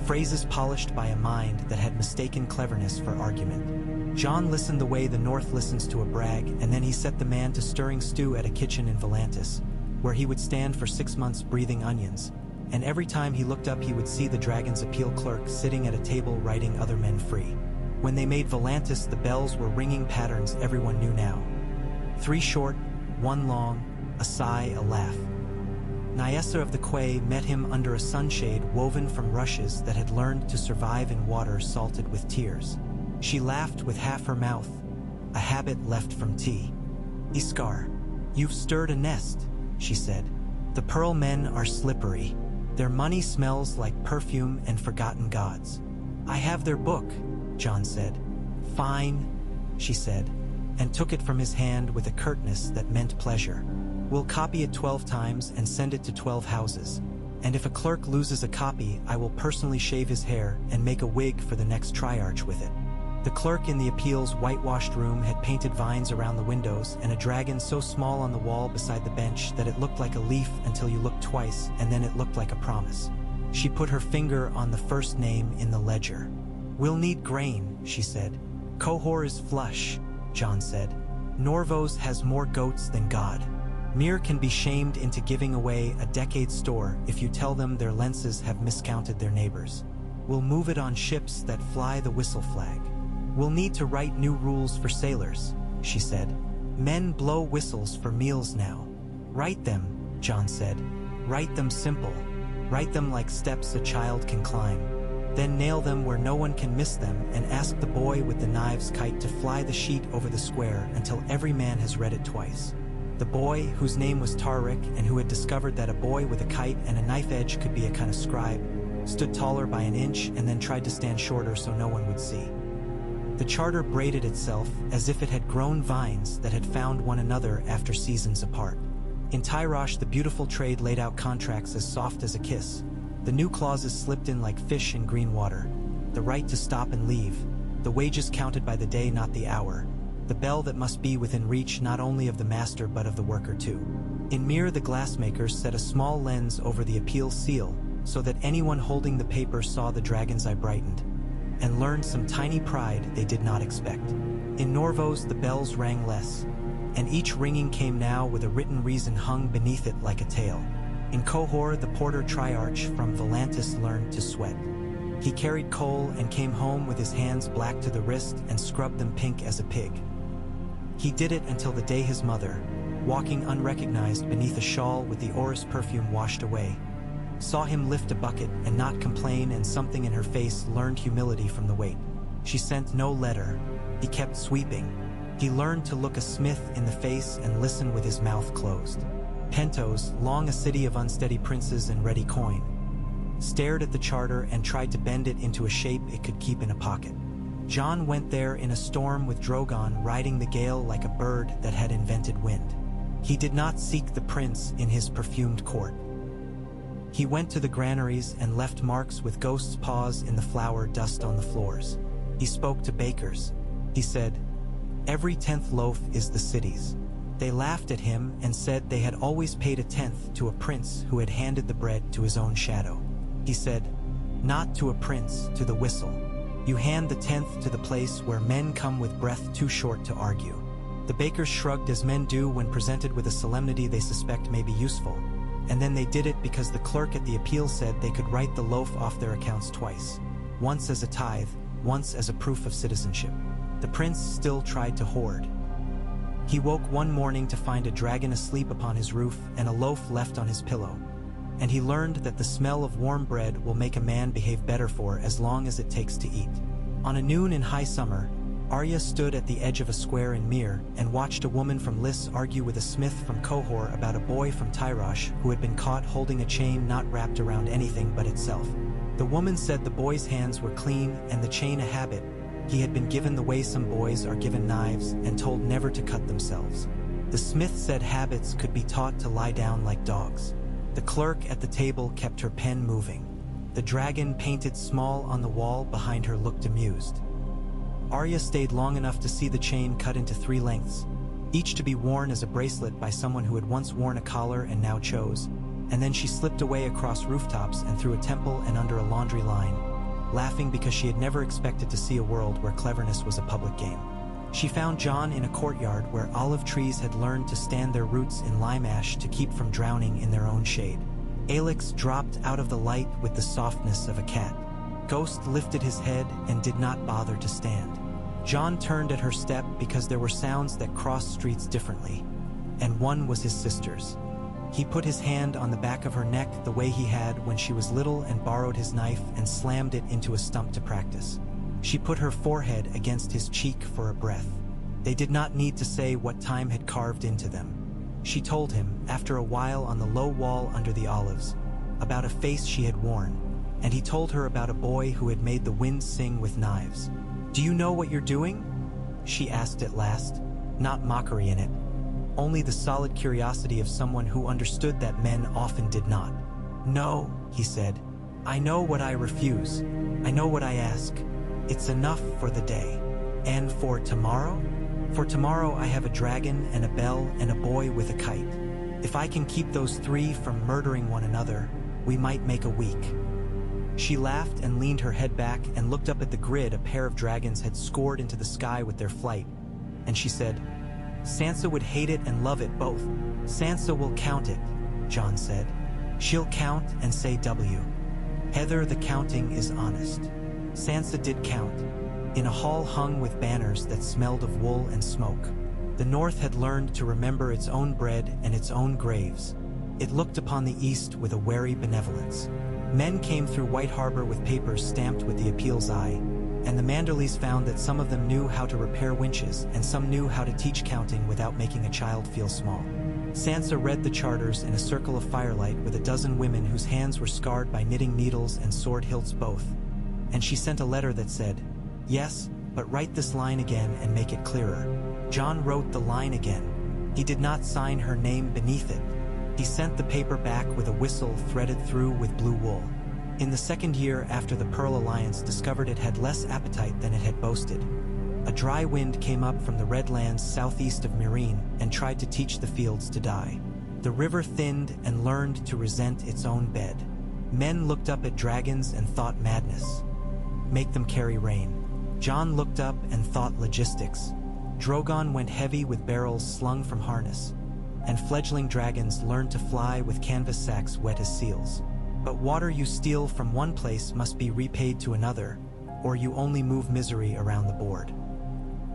phrases polished by a mind that had mistaken cleverness for argument. John listened the way the North listens to a brag, and then he set the man to stirring stew at a kitchen in Volantis, where he would stand for 6 months breathing onions, and every time he looked up he would see the Dragon's appeal clerk sitting at a table writing other men free. When they made Volantis, the bells were ringing patterns everyone knew now. 3 short, 1 long, a sigh, a laugh. Nyessa of the Quay met him under a sunshade woven from rushes that had learned to survive in water salted with tears. She laughed with half her mouth, a habit left from tea. "Iskar, you've stirred a nest," she said. "The pearl men are slippery. Their money smells like perfume and forgotten gods." "I have their book," John said. "Fine," she said, and took it from his hand with a curtness that meant pleasure. "We'll copy it 12 times and send it to 12 houses. And if a clerk loses a copy, I will personally shave his hair and make a wig for the next triarch with it." The clerk in the appeal's whitewashed room had painted vines around the windows and a dragon so small on the wall beside the bench that it looked like a leaf until you looked twice, and then it looked like a promise. She put her finger on the first name in the ledger. "We'll need grain," she said. "Qohor is flush," John said. "Norvos has more goats than God." Mir can be shamed into giving away a decade store if you tell them their lenses have miscounted their neighbors. We'll move it on ships that fly the whistle flag. We'll need to write new rules for sailors, she said. Men blow whistles for meals now. Write them, John said. Write them simple. Write them like steps a child can climb. Then nail them where no one can miss them and ask the boy with the knives kite to fly the sheet over the square until every man has read it twice. The boy, whose name was Tarik and who had discovered that a boy with a kite and a knife edge could be a kind of scribe, stood taller by an inch and then tried to stand shorter so no one would see. The charter braided itself as if it had grown vines that had found one another after seasons apart. In Tyrosh, the beautiful trade laid out contracts as soft as a kiss. The new clauses slipped in like fish in green water. The right to stop and leave. The wages counted by the day, not the hour. The bell that must be within reach not only of the master but of the worker too. In Mir, the glassmakers set a small lens over the appeal seal so that anyone holding the paper saw the dragon's eye brightened, and learned some tiny pride they did not expect. In Norvos, the bells rang less, and each ringing came now with a written reason hung beneath it like a tale. In Kohor, the porter Triarch from Volantis learned to sweat. He carried coal and came home with his hands black to the wrist and scrubbed them pink as a pig. He did it until the day his mother, walking unrecognized beneath a shawl with the orris perfume washed away, saw him lift a bucket and not complain, and something in her face learned humility from the weight. She sent no letter. He kept sweeping. He learned to look a smith in the face and listen with his mouth closed. Pentos, long a city of unsteady princes and ready coin, stared at the charter and tried to bend it into a shape it could keep in a pocket. John went there in a storm with Drogon riding the gale like a bird that had invented wind. He did not seek the prince in his perfumed court. He went to the granaries and left marks with ghosts' paws in the flour dust on the floors. He spoke to bakers. He said, "Every 10th loaf is the city's." They laughed at him and said they had always paid a 10th to a prince who had handed the bread to his own shadow. He said, "Not to a prince, to the whistle. You hand the 10th to the place where men come with breath too short to argue." The bakers shrugged as men do when presented with a solemnity they suspect may be useful, and then they did it because the clerk at the appeal said they could write the loaf off their accounts twice, once as a tithe, once as a proof of citizenship. The prince still tried to hoard. He woke one morning to find a dragon asleep upon his roof and a loaf left on his pillow, and he learned that the smell of warm bread will make a man behave better for as long as it takes to eat. On a noon in high summer, Arya stood at the edge of a square in Mir and watched a woman from Lys argue with a smith from Kohor about a boy from Tyrosh who had been caught holding a chain not wrapped around anything but itself. The woman said the boy's hands were clean and the chain a habit. He had been given the way some boys are given knives and told never to cut themselves. The smith said habits could be taught to lie down like dogs. The clerk at the table kept her pen moving. The dragon painted small on the wall behind her looked amused. Arya stayed long enough to see the chain cut into 3 lengths, each to be worn as a bracelet by someone who had once worn a collar and now chose, and then she slipped away across rooftops and through a temple and under a laundry line, laughing because she had never expected to see a world where cleverness was a public game. She found John in a courtyard where olive trees had learned to stand their roots in lime ash to keep from drowning in their own shade. Alex dropped out of the light with the softness of a cat. Ghost lifted his head and did not bother to stand. John turned at her step because there were sounds that crossed streets differently, and one was his sister's. He put his hand on the back of her neck the way he had when she was little and borrowed his knife and slammed it into a stump to practice. She put her forehead against his cheek for a breath. They did not need to say what time had carved into them. She told him, after a while on the low wall under the olives, about a face she had worn, and he told her about a boy who had made the wind sing with knives. "Do you know what you're doing?" she asked at last, not mockery in it, only the solid curiosity of someone who understood that men often did not. "No," he said. "I know what I refuse. I know what I ask. It's enough for the day. And for tomorrow? For tomorrow I have a dragon and a bell and a boy with a kite. If I can keep those 3 from murdering one another, we might make a week." She laughed and leaned her head back and looked up at the grid a pair of dragons had scored into the sky with their flight, and she said, Sansa would hate it and love it both. Sansa will count it, Jon said. She'll count and say W. Heather, the counting is honest. Sansa did count, in a hall hung with banners that smelled of wool and smoke. The North had learned to remember its own bread and its own graves. It looked upon the East with a wary benevolence. Men came through White Harbor with papers stamped with the appeal's eye, and the Manderleys found that some of them knew how to repair winches and some knew how to teach counting without making a child feel small. Sansa read the charters in a circle of firelight with a dozen women whose hands were scarred by knitting needles and sword hilts both. And she sent a letter that said, "Yes, but write this line again and make it clearer." Jon wrote the line again. He did not sign her name beneath it. He sent the paper back with a whistle threaded through with blue wool. In the second year after the Pearl Alliance discovered it had less appetite than it had boasted, a dry wind came up from the red lands southeast of Meereen and tried to teach the fields to die. The river thinned and learned to resent its own bed. Men looked up at dragons and thought madness. Make them carry rain. Jon looked up and thought logistics. Drogon went heavy with barrels slung from harness, and fledgling dragons learned to fly with canvas sacks wet as seals. But water you steal from one place must be repaid to another, or you only move misery around the board.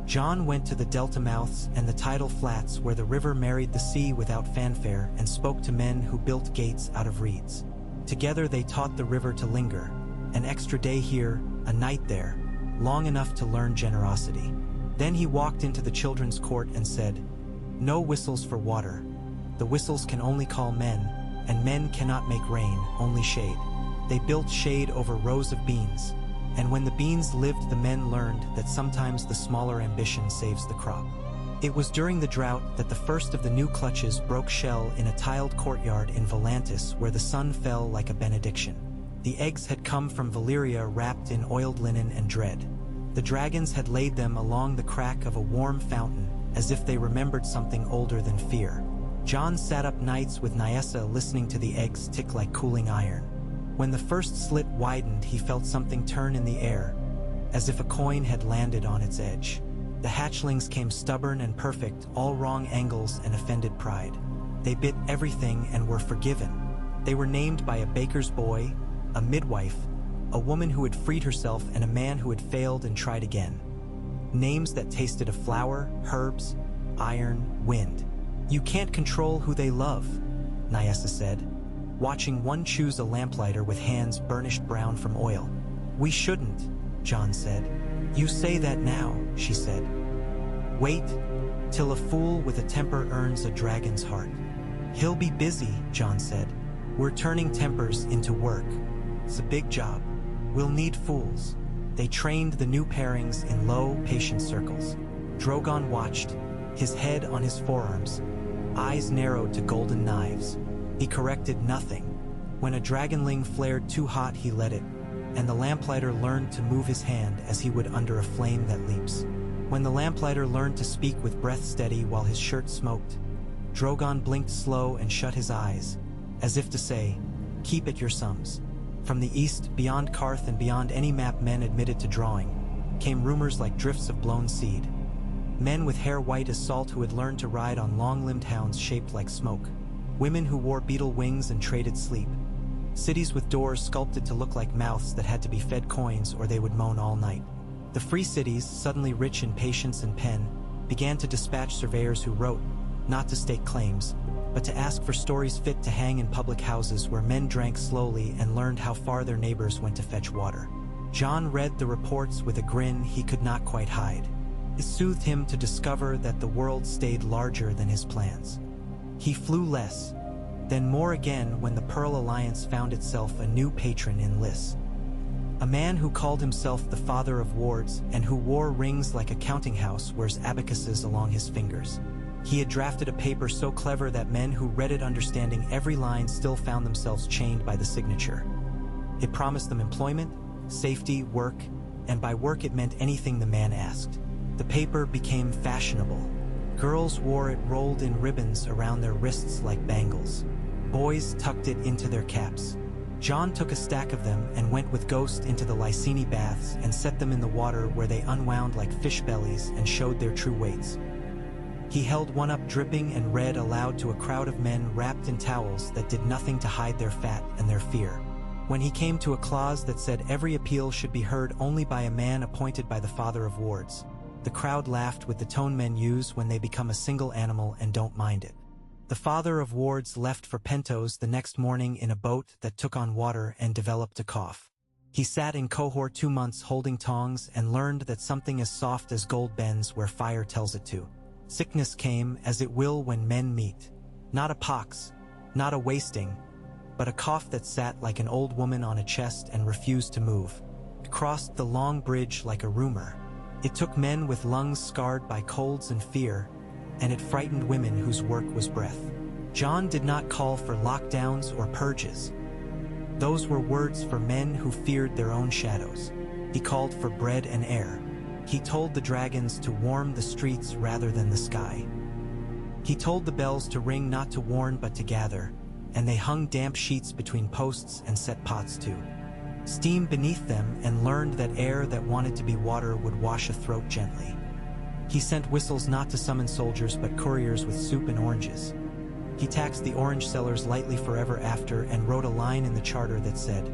Jon went to the delta mouths and the tidal flats where the river married the sea without fanfare and spoke to men who built gates out of reeds. Together they taught the river to linger, an extra day here, a night there, long enough to learn generosity. Then he walked into the children's court and said, "No whistles for water. The whistles can only call men, and men cannot make rain, only shade." They built shade over rows of beans, and when the beans lived, the men learned that sometimes the smaller ambition saves the crop. It was during the drought that the first of the new clutches broke shell in a tiled courtyard in Volantis where the sun fell like a benediction. The eggs had come from Valyria wrapped in oiled linen and dread. The dragons had laid them along the crack of a warm fountain, as if they remembered something older than fear. Jon sat up nights with Nyessa listening to the eggs tick like cooling iron. When the first slit widened, he felt something turn in the air, as if a coin had landed on its edge. The hatchlings came stubborn and perfect, all wrong angles and offended pride. They bit everything and were forgiven. They were named by a baker's boy, a midwife, a woman who had freed herself, and a man who had failed and tried again. Names that tasted of flour, herbs, iron, wind. "You can't control who they love," Nyessa said, watching one choose a lamplighter with hands burnished brown from oil. "We shouldn't," Jon said. "You say that now," she said. "Wait till a fool with a temper earns a dragon's heart." "He'll be busy," Jon said. "We're turning tempers into work. It's a big job. We'll need fools." They trained the new pairings in low, patient circles. Drogon watched, his head on his forearms, eyes narrowed to golden knives. He corrected nothing. When a dragonling flared too hot, he let it, and the lamplighter learned to move his hand as he would under a flame that leaps. When the lamplighter learned to speak with breath steady while his shirt smoked, Drogon blinked slow and shut his eyes, as if to say, "Keep at your sums." From the east, beyond Karth and beyond any map men admitted to drawing, came rumors like drifts of blown seed. Men with hair white as salt who had learned to ride on long-limbed hounds shaped like smoke. Women who wore beetle wings and traded sleep. Cities with doors sculpted to look like mouths that had to be fed coins or they would moan all night. The free cities, suddenly rich in patience and pen, began to dispatch surveyors who wrote, not to stake claims, but to ask for stories fit to hang in public houses where men drank slowly and learned how far their neighbors went to fetch water. Jon read the reports with a grin he could not quite hide. It soothed him to discover that the world stayed larger than his plans. He flew less, then more again when the Pearl Alliance found itself a new patron in Lys. A man who called himself the father of wards and who wore rings like a counting house wears abacuses along his fingers. He had drafted a paper so clever that men who read it understanding every line still found themselves chained by the signature. It promised them employment, safety, work, and by work it meant anything the man asked. The paper became fashionable. Girls wore it rolled in ribbons around their wrists like bangles. Boys tucked it into their caps. Jon took a stack of them and went with Ghost into the Lysini baths and set them in the water where they unwound like fish bellies and showed their true weights. He held one up dripping and read aloud to a crowd of men wrapped in towels that did nothing to hide their fat and their fear. When he came to a clause that said every appeal should be heard only by a man appointed by the Father of Wards, the crowd laughed with the tone men use when they become a single animal and don't mind it. The Father of Wards left for Pentos the next morning in a boat that took on water and developed a cough. He sat in Cohor 2 months holding tongs and learned that something as soft as gold bends where fire tells it to. Sickness came, as it will when men meet. Not a pox, not a wasting, but a cough that sat like an old woman on a chest and refused to move. It crossed the long bridge like a rumor. It took men with lungs scarred by colds and fear, and it frightened women whose work was breath. John did not call for lockdowns or purges. Those were words for men who feared their own shadows. He called for bread and air. He told the dragons to warm the streets rather than the sky. He told the bells to ring not to warn but to gather, and they hung damp sheets between posts and set pots to steam beneath them and learned that air that wanted to be water would wash a throat gently. He sent whistles not to summon soldiers but couriers with soup and oranges. He taxed the orange sellers lightly forever after and wrote a line in the charter that said,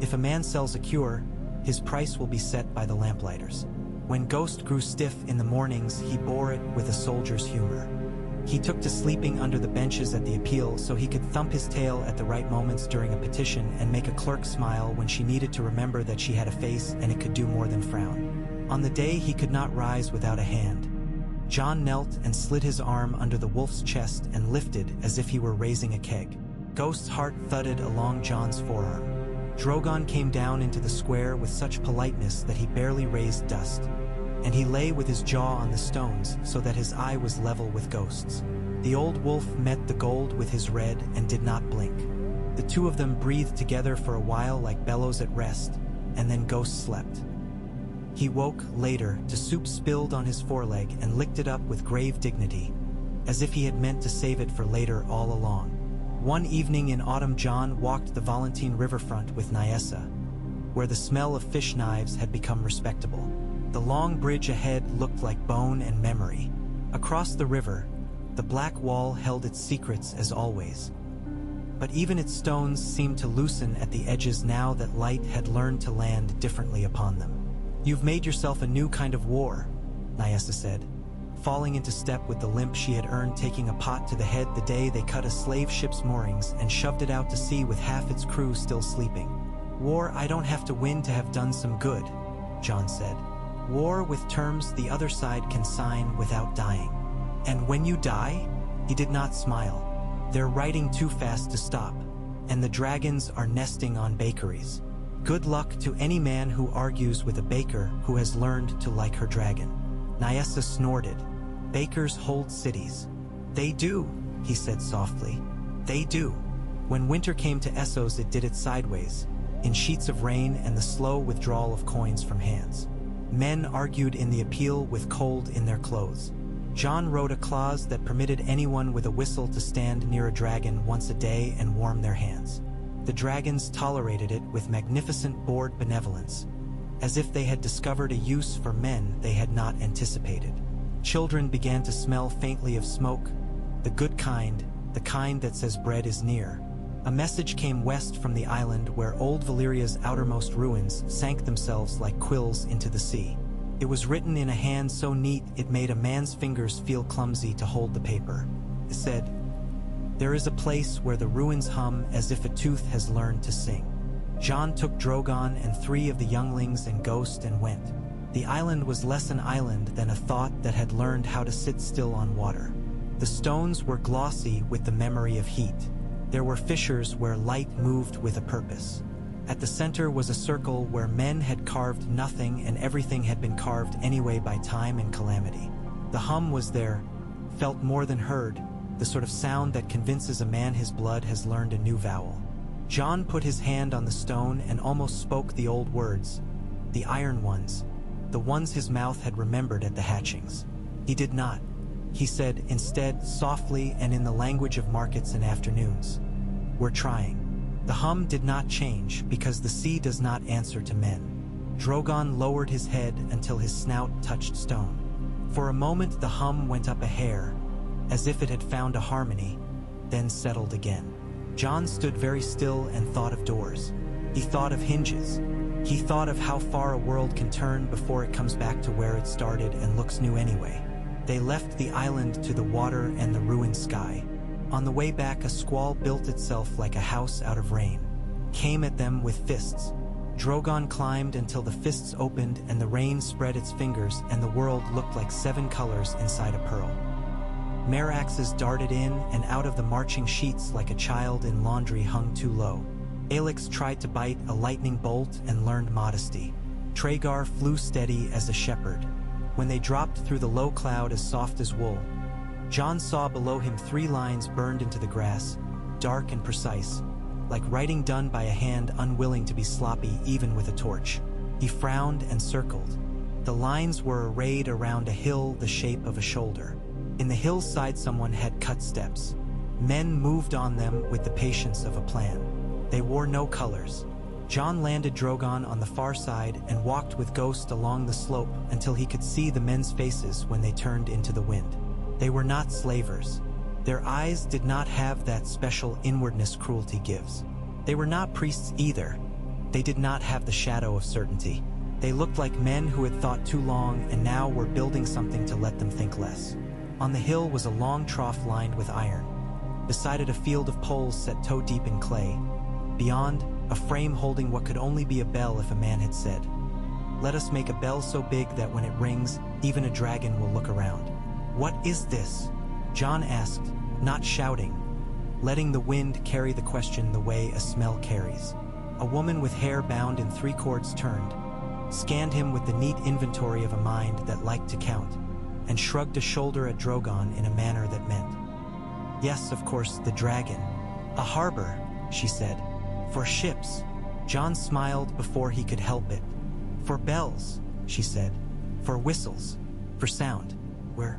"If a man sells a cure, his price will be set by the lamplighters." When Ghost grew stiff in the mornings, he bore it with a soldier's humor. He took to sleeping under the benches at the appeal so he could thump his tail at the right moments during a petition and make a clerk smile when she needed to remember that she had a face and it could do more than frown. On the day he could not rise without a hand, John knelt and slid his arm under the wolf's chest and lifted as if he were raising a keg. Ghost's heart thudded along John's forearm. Drogon came down into the square with such politeness that he barely raised dust, and he lay with his jaw on the stones so that his eye was level with Ghost's. The old wolf met the gold with his red and did not blink. The two of them breathed together for a while like bellows at rest, and then Ghost slept. He woke later to soup spilled on his foreleg and licked it up with grave dignity, as if he had meant to save it for later all along. One evening in autumn, John walked the Valyrian riverfront with Nyessa, where the smell of fish knives had become respectable. The long bridge ahead looked like bone and memory. Across the river, the black wall held its secrets as always. But even its stones seemed to loosen at the edges now that light had learned to land differently upon them. "You've made yourself a new kind of war," Nyessa said, falling into step with the limp she had earned taking a pot to the head the day they cut a slave ship's moorings and shoved it out to sea with half its crew still sleeping. "War I don't have to win to have done some good," John said. "War with terms the other side can sign without dying. And when you die," he did not smile, "they're riding too fast to stop, and the dragons are nesting on bakeries. Good luck to any man who argues with a baker who has learned to like her dragon." Nyessa snorted. "Bakers hold cities." "They do," he said softly. "They do." When winter came to Essos, it did it sideways, in sheets of rain and the slow withdrawal of coins from hands. Men argued in the appeal with cold in their clothes. John wrote a clause that permitted anyone with a whistle to stand near a dragon once a day and warm their hands. The dragons tolerated it with magnificent bored benevolence, as if they had discovered a use for men they had not anticipated. Children began to smell faintly of smoke, the good kind, the kind that says bread is near. A message came west from the island where old Valyria's outermost ruins sank themselves like quills into the sea. It was written in a hand so neat it made a man's fingers feel clumsy to hold the paper. It said, "There is a place where the ruins hum as if a tooth has learned to sing." John took Drogon and 3 of the younglings and Ghost and went. The island was less an island than a thought that had learned how to sit still on water. The stones were glossy with the memory of heat. There were fissures where light moved with a purpose. At the center was a circle where men had carved nothing and everything had been carved anyway by time and calamity. The hum was there, felt more than heard, the sort of sound that convinces a man his blood has learned a new vowel. John put his hand on the stone and almost spoke the old words, the iron ones, the ones his mouth had remembered at the hatchings. He did not. He said instead, softly and in the language of markets and afternoons, "We're trying." The hum did not change because the sea does not answer to men. Drogon lowered his head until his snout touched stone. For a moment the hum went up a hair, as if it had found a harmony, then settled again. John stood very still and thought of doors. He thought of hinges. He thought of how far a world can turn before it comes back to where it started and looks new anyway. They left the island to the water and the ruined sky. On the way back, a squall built itself like a house out of rain, came at them with fists. Drogon climbed until the fists opened and the rain spread its fingers and the world looked like 7 colors inside a pearl. Meraxes darted in and out of the marching sheets like a child in laundry hung too low. Alix tried to bite a lightning bolt and learned modesty. Traegar flew steady as a shepherd. When they dropped through the low cloud as soft as wool, John saw below him 3 lines burned into the grass, dark and precise, like writing done by a hand unwilling to be sloppy even with a torch. He frowned and circled. The lines were arrayed around a hill the shape of a shoulder. In the hillside someone had cut steps. Men moved on them with the patience of a plan. They wore no colors. John landed Drogon on the far side and walked with Ghost along the slope until he could see the men's faces when they turned into the wind. They were not slavers. Their eyes did not have that special inwardness cruelty gives. They were not priests either. They did not have the shadow of certainty. They looked like men who had thought too long and now were building something to let them think less. On the hill was a long trough lined with iron. Beside it a field of poles set toe-deep in clay. Beyond, a frame holding what could only be a bell if a man had said, "Let us make a bell so big that when it rings, even a dragon will look around." "What is this?" John asked, not shouting, letting the wind carry the question the way a smell carries. A woman with hair bound in 3 cords turned, scanned him with the neat inventory of a mind that liked to count, and shrugged a shoulder at Drogon in a manner that meant, "Yes, of course, the dragon. A harbor," she said. "For ships." John smiled before he could help it. "For bells," she said. "For whistles. For sound. We're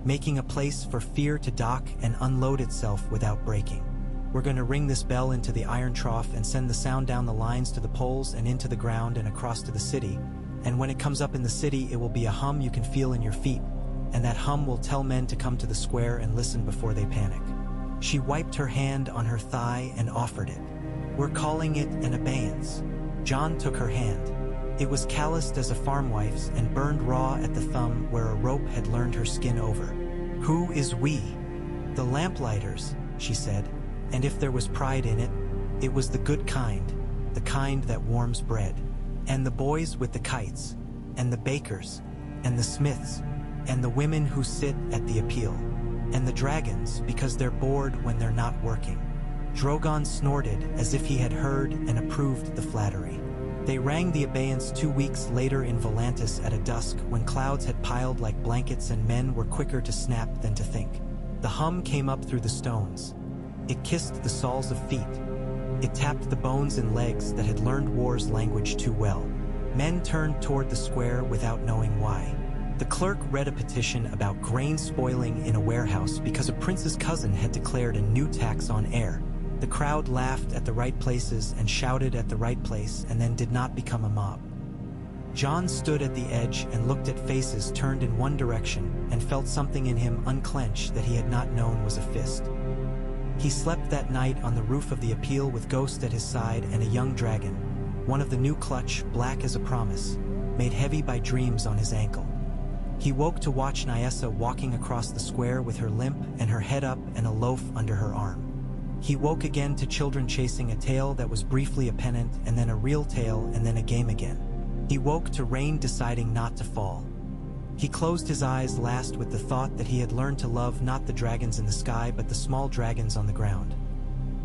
making a place for fear to dock and unload itself without breaking. We're going to ring this bell into the iron trough and send the sound down the lines to the poles and into the ground and across to the city. And when it comes up in the city, it will be a hum you can feel in your feet, and that hum will tell men to come to the square and listen before they panic." She wiped her hand on her thigh and offered it. "We're calling it an abeyance." John took her hand. It was calloused as a farm wife's and burned raw at the thumb where a rope had learned her skin over. "Who is we?" "The lamplighters," she said, and if there was pride in it, it was the good kind, the kind that warms bread. "And the boys with the kites, and the bakers, and the smiths, and the women who sit at the appeal, and the dragons because they're bored when they're not working." Drogon snorted as if he had heard and approved the flattery. They rang the abeyance 2 weeks later in Volantis at a dusk when clouds had piled like blankets and men were quicker to snap than to think. The hum came up through the stones. It kissed the soles of feet. It tapped the bones and legs that had learned war's language too well. Men turned toward the square without knowing why. The clerk read a petition about grain spoiling in a warehouse because a prince's cousin had declared a new tax on air. The crowd laughed at the right places and shouted at the right place and then did not become a mob. John stood at the edge and looked at faces turned in one direction and felt something in him unclench that he had not known was a fist. He slept that night on the roof of the appeal with Ghost at his side and a young dragon, one of the new clutch, black as a promise, made heavy by dreams on his ankle. He woke to watch Nyessa walking across the square with her limp and her head up and a loaf under her arm. He woke again to children chasing a tale that was briefly a pennant and then a real tale and then a game again. He woke to rain deciding not to fall. He closed his eyes last with the thought that he had learned to love not the dragons in the sky but the small dragons on the ground.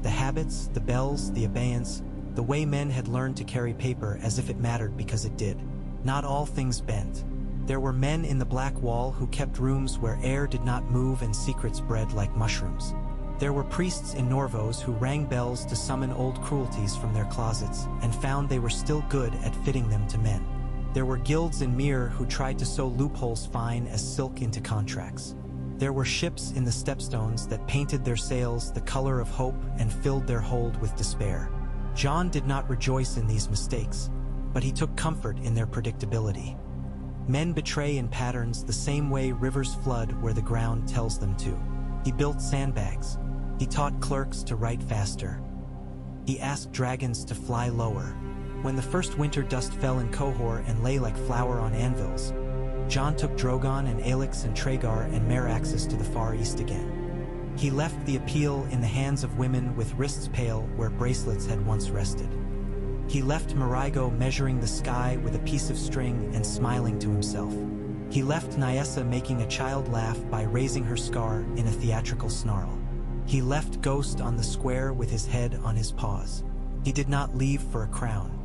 The habits, the bells, the abeyance, the way men had learned to carry paper as if it mattered because it did. Not all things bent. There were men in the black wall who kept rooms where air did not move and secrets bred like mushrooms. There were priests in Norvos who rang bells to summon old cruelties from their closets and found they were still good at fitting them to men. There were guilds in Mir who tried to sew loopholes fine as silk into contracts. There were ships in the stepstones that painted their sails the color of hope and filled their hold with despair. John did not rejoice in these mistakes, but he took comfort in their predictability. Men betray in patterns the same way rivers flood where the ground tells them to. He built sandbags. He taught clerks to write faster. He asked dragons to fly lower. When the first winter dust fell in Qohor and lay like flour on anvils, Jon took Drogon and Aelix and Traegar and Meraxes to the Far East again. He left the appeal in the hands of women with wrists pale where bracelets had once rested. He left Marigo measuring the sky with a piece of string and smiling to himself. He left Nyessa making a child laugh by raising her scar in a theatrical snarl. He left Ghost on the square with his head on his paws. He did not leave for a crown.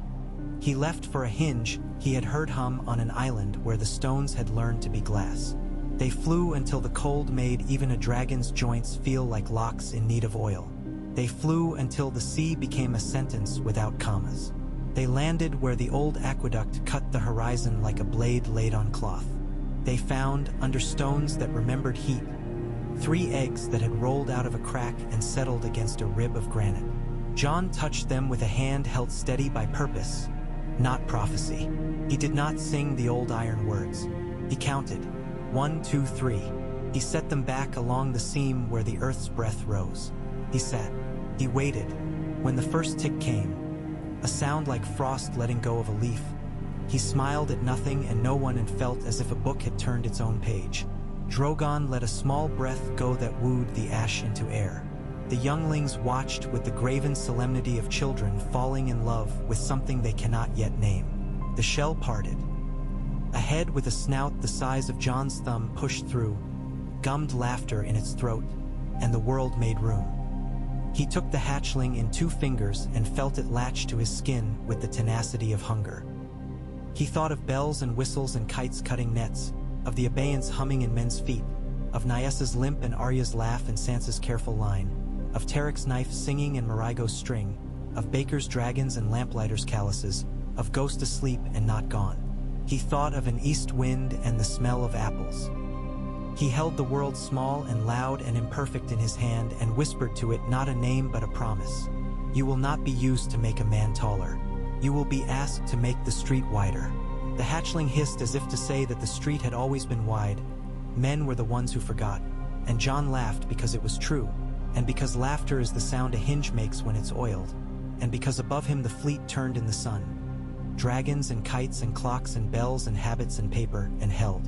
He left for a hinge he had heard hum on an island where the stones had learned to be glass. They flew until the cold made even a dragon's joints feel like locks in need of oil. They flew until the sea became a sentence without commas. They landed where the old aqueduct cut the horizon like a blade laid on cloth. They found, under stones that remembered heat, 3 eggs that had rolled out of a crack and settled against a rib of granite. Jon touched them with a hand held steady by purpose, not prophecy. He did not sing the old iron words. He counted. 1, 2, 3. He set them back along the seam where the earth's breath rose. He sat. He waited. When the first tick came, a sound like frost letting go of a leaf, he smiled at nothing and no one and felt as if a book had turned its own page. Drogon let a small breath go that wooed the ash into air. The younglings watched with the graven solemnity of children falling in love with something they cannot yet name. The shell parted. A head with a snout the size of Jon's thumb pushed through, gummed laughter in its throat, and the world made room. He took the hatchling in 2 fingers and felt it latch to his skin with the tenacity of hunger. He thought of bells and whistles and kites cutting nets, of the abeyance humming in men's feet, of Nyessa's limp and Arya's laugh and Sansa's careful line, of Tarek's knife singing and Marigo's string, of Baker's dragons and Lamplighters' calluses, of Ghost asleep and not gone. He thought of an east wind and the smell of apples. He held the world small and loud and imperfect in his hand and whispered to it not a name but a promise. You will not be used to make a man taller. You will be asked to make the street wider. The hatchling hissed as if to say that the street had always been wide. Men were the ones who forgot, and Jon laughed because it was true, and because laughter is the sound a hinge makes when it's oiled, and because above him the fleet turned in the sun. Dragons and kites and clocks and bells and habits and paper and held.